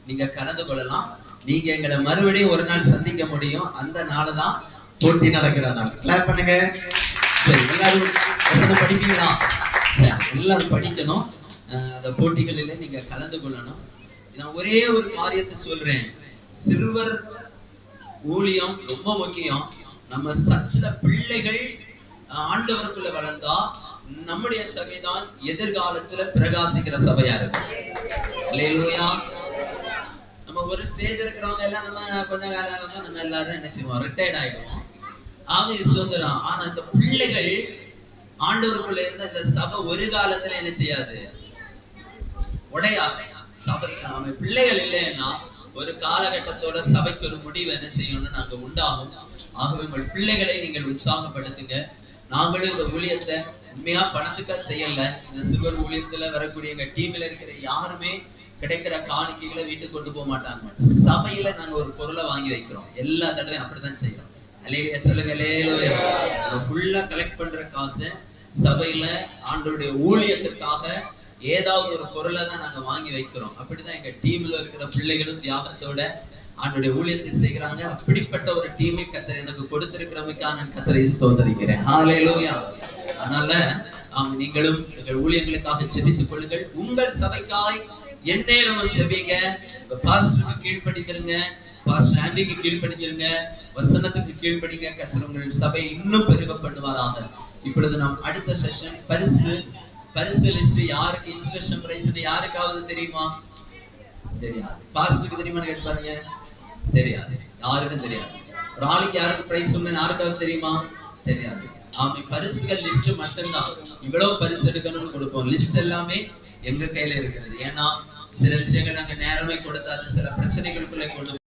நீங்க கலந்து கொள்ளலாம். நீங்க எங்களை மறுபடியும் ஒரு நாள் சந்திக்க முடியும். அந்த நாள் தான் போட்டி நடக்கிற நாள். கிளாப் பண்ணுங்க. சரி, எல்லாரும் வசனம் படிப்பீங்களா? எல்லாரும் படிக்கணும். அந்த போட்டிகளில நீங்க கலந்து கொள்ளணும். நான் ஒரே ஒரு காரியத்தை சொல்றேன். சிறுவர் ஊழியம் ரொம்ப முக்கியம். நம்ம சர்ச்ல பிள்ளைகள் ஆண்டவருக்குள்ள வளர்ந்தா நம்முடைய சபைதான் எதிர்காலத்துல பிரகாசிக்கிற சபையா இருக்கும். அல்லேலூயா. நம்ம ஒரு ஸ்டேஜ் இருக்கிறவங்க எல்லாம் நம்ம கொஞ்ச காலம் நம்ம எல்லாரும் என்ன செய்வோம், ரிட்டையர்ட் ஆயிடுவோம். ஆவி சுதந்திரம். ஆனா இந்த பிள்ளைகள் ஆண்டவருக்குள்ள இருந்த இந்த சபை ஒரு காலத்துல என்ன செய்யாது, உடையாது. சபை பிள்ளைகள் இல்லைன்னா ஒரு காலகட்டத்தோட சபைக்கு ஒரு முடிவு என்ன செய்யணும்னு நாங்க உண்டாகும். ஆகவே உங்கள் பிள்ளைகளை நீங்கள் உற்சாகப்படுத்துங்க. நாங்களும் இந்த ஊழியத்தை உண்மையா பணத்துக்காக செய்யல. இந்த சிறுவர் ஊழியத்துல வரக்கூடிய எங்க டீம்ல இருக்கிற யாருமே கிடைக்கிற காணிக்கைகளை வீட்டுக்கு கொண்டு போக மாட்டாங்க. சபையில நாங்க ஒரு பொருளை வாங்கி வைக்கிறோம். எல்லா தடவையும் அப்படித்தான் செய்யறோம். அல்லேலூயா சொல்லுங்க. அல்லேலூயா. ஃபுல்லா கலெக்ட் பண்ற காசு சபையில ஆண்டவருடைய ஊழியத்திற்காக ஏதாவது ஒரு பொருளை தான் நாங்க வாங்கி வைக்கிறோம். அப்படிதான் எங்க டீம்ல இருக்கிற பிள்ளைகளும் தியாகத்தோட ஆண்டவருடைய ஊழியத்தை செய்கிறாங்க. அப்படிப்பட்ட ஒரு டீமை கர்த்தர் எனக்கு கொடுத்திருக்கிறதுக்காக நான் கர்த்தரை ஸ்தோத்திரிக்கிறேன். ஹல்லேலூயா. அதனால நீங்களும் எங்கள் ஊழியங்களுக்காக ஜெபித்துக் கொள்ளுங்கள். உங்கள் சபைக்காய் எந்நேரமும் ஜெபிங்க. உங்க பாஸ்டருக்கு கீழ்ப்படிந்திருங்க, பாஸ்டர் ஆண்டிக்கு கீழ்ப்படிந்திருங்க, வசனத்துக்கு கீழ்ப்படிங்க. கர்த்தர் உங்கள் சபை இன்னும் பெருக பண்ணுவாராக. இப்பொழுது நாம் அடுத்த செஷன் பரிசு லிஸ்ட். யாருக்கு இன்ஸ்பிரேஷன் பிரைஸ் யாருக்காவது தெரியுமா? தெரியாது. பாஸ்டருக்கு தெரியுமான்னு கேட்டு பாருங்க. தெரியாது, யாருக்கும் தெரியாது. ஒரு ஆளுக்கு யாருக்கு பிரைஸ் யாருக்காவது தெரியுமா? தெரியாது. ஆமா, பரிசுகள் லிஸ்ட் மட்டும்தான். இவ்வளவு பரிசு எடுக்கணும்னு கொடுப்போம். லிஸ்ட் எல்லாமே எங்க கையில இருக்கிறது. ஏன்னா சில விஷயங்கள் நாங்க நேரமே கொடுத்தாது சில பிரச்சனைகளுக்குள்ள கொண்டு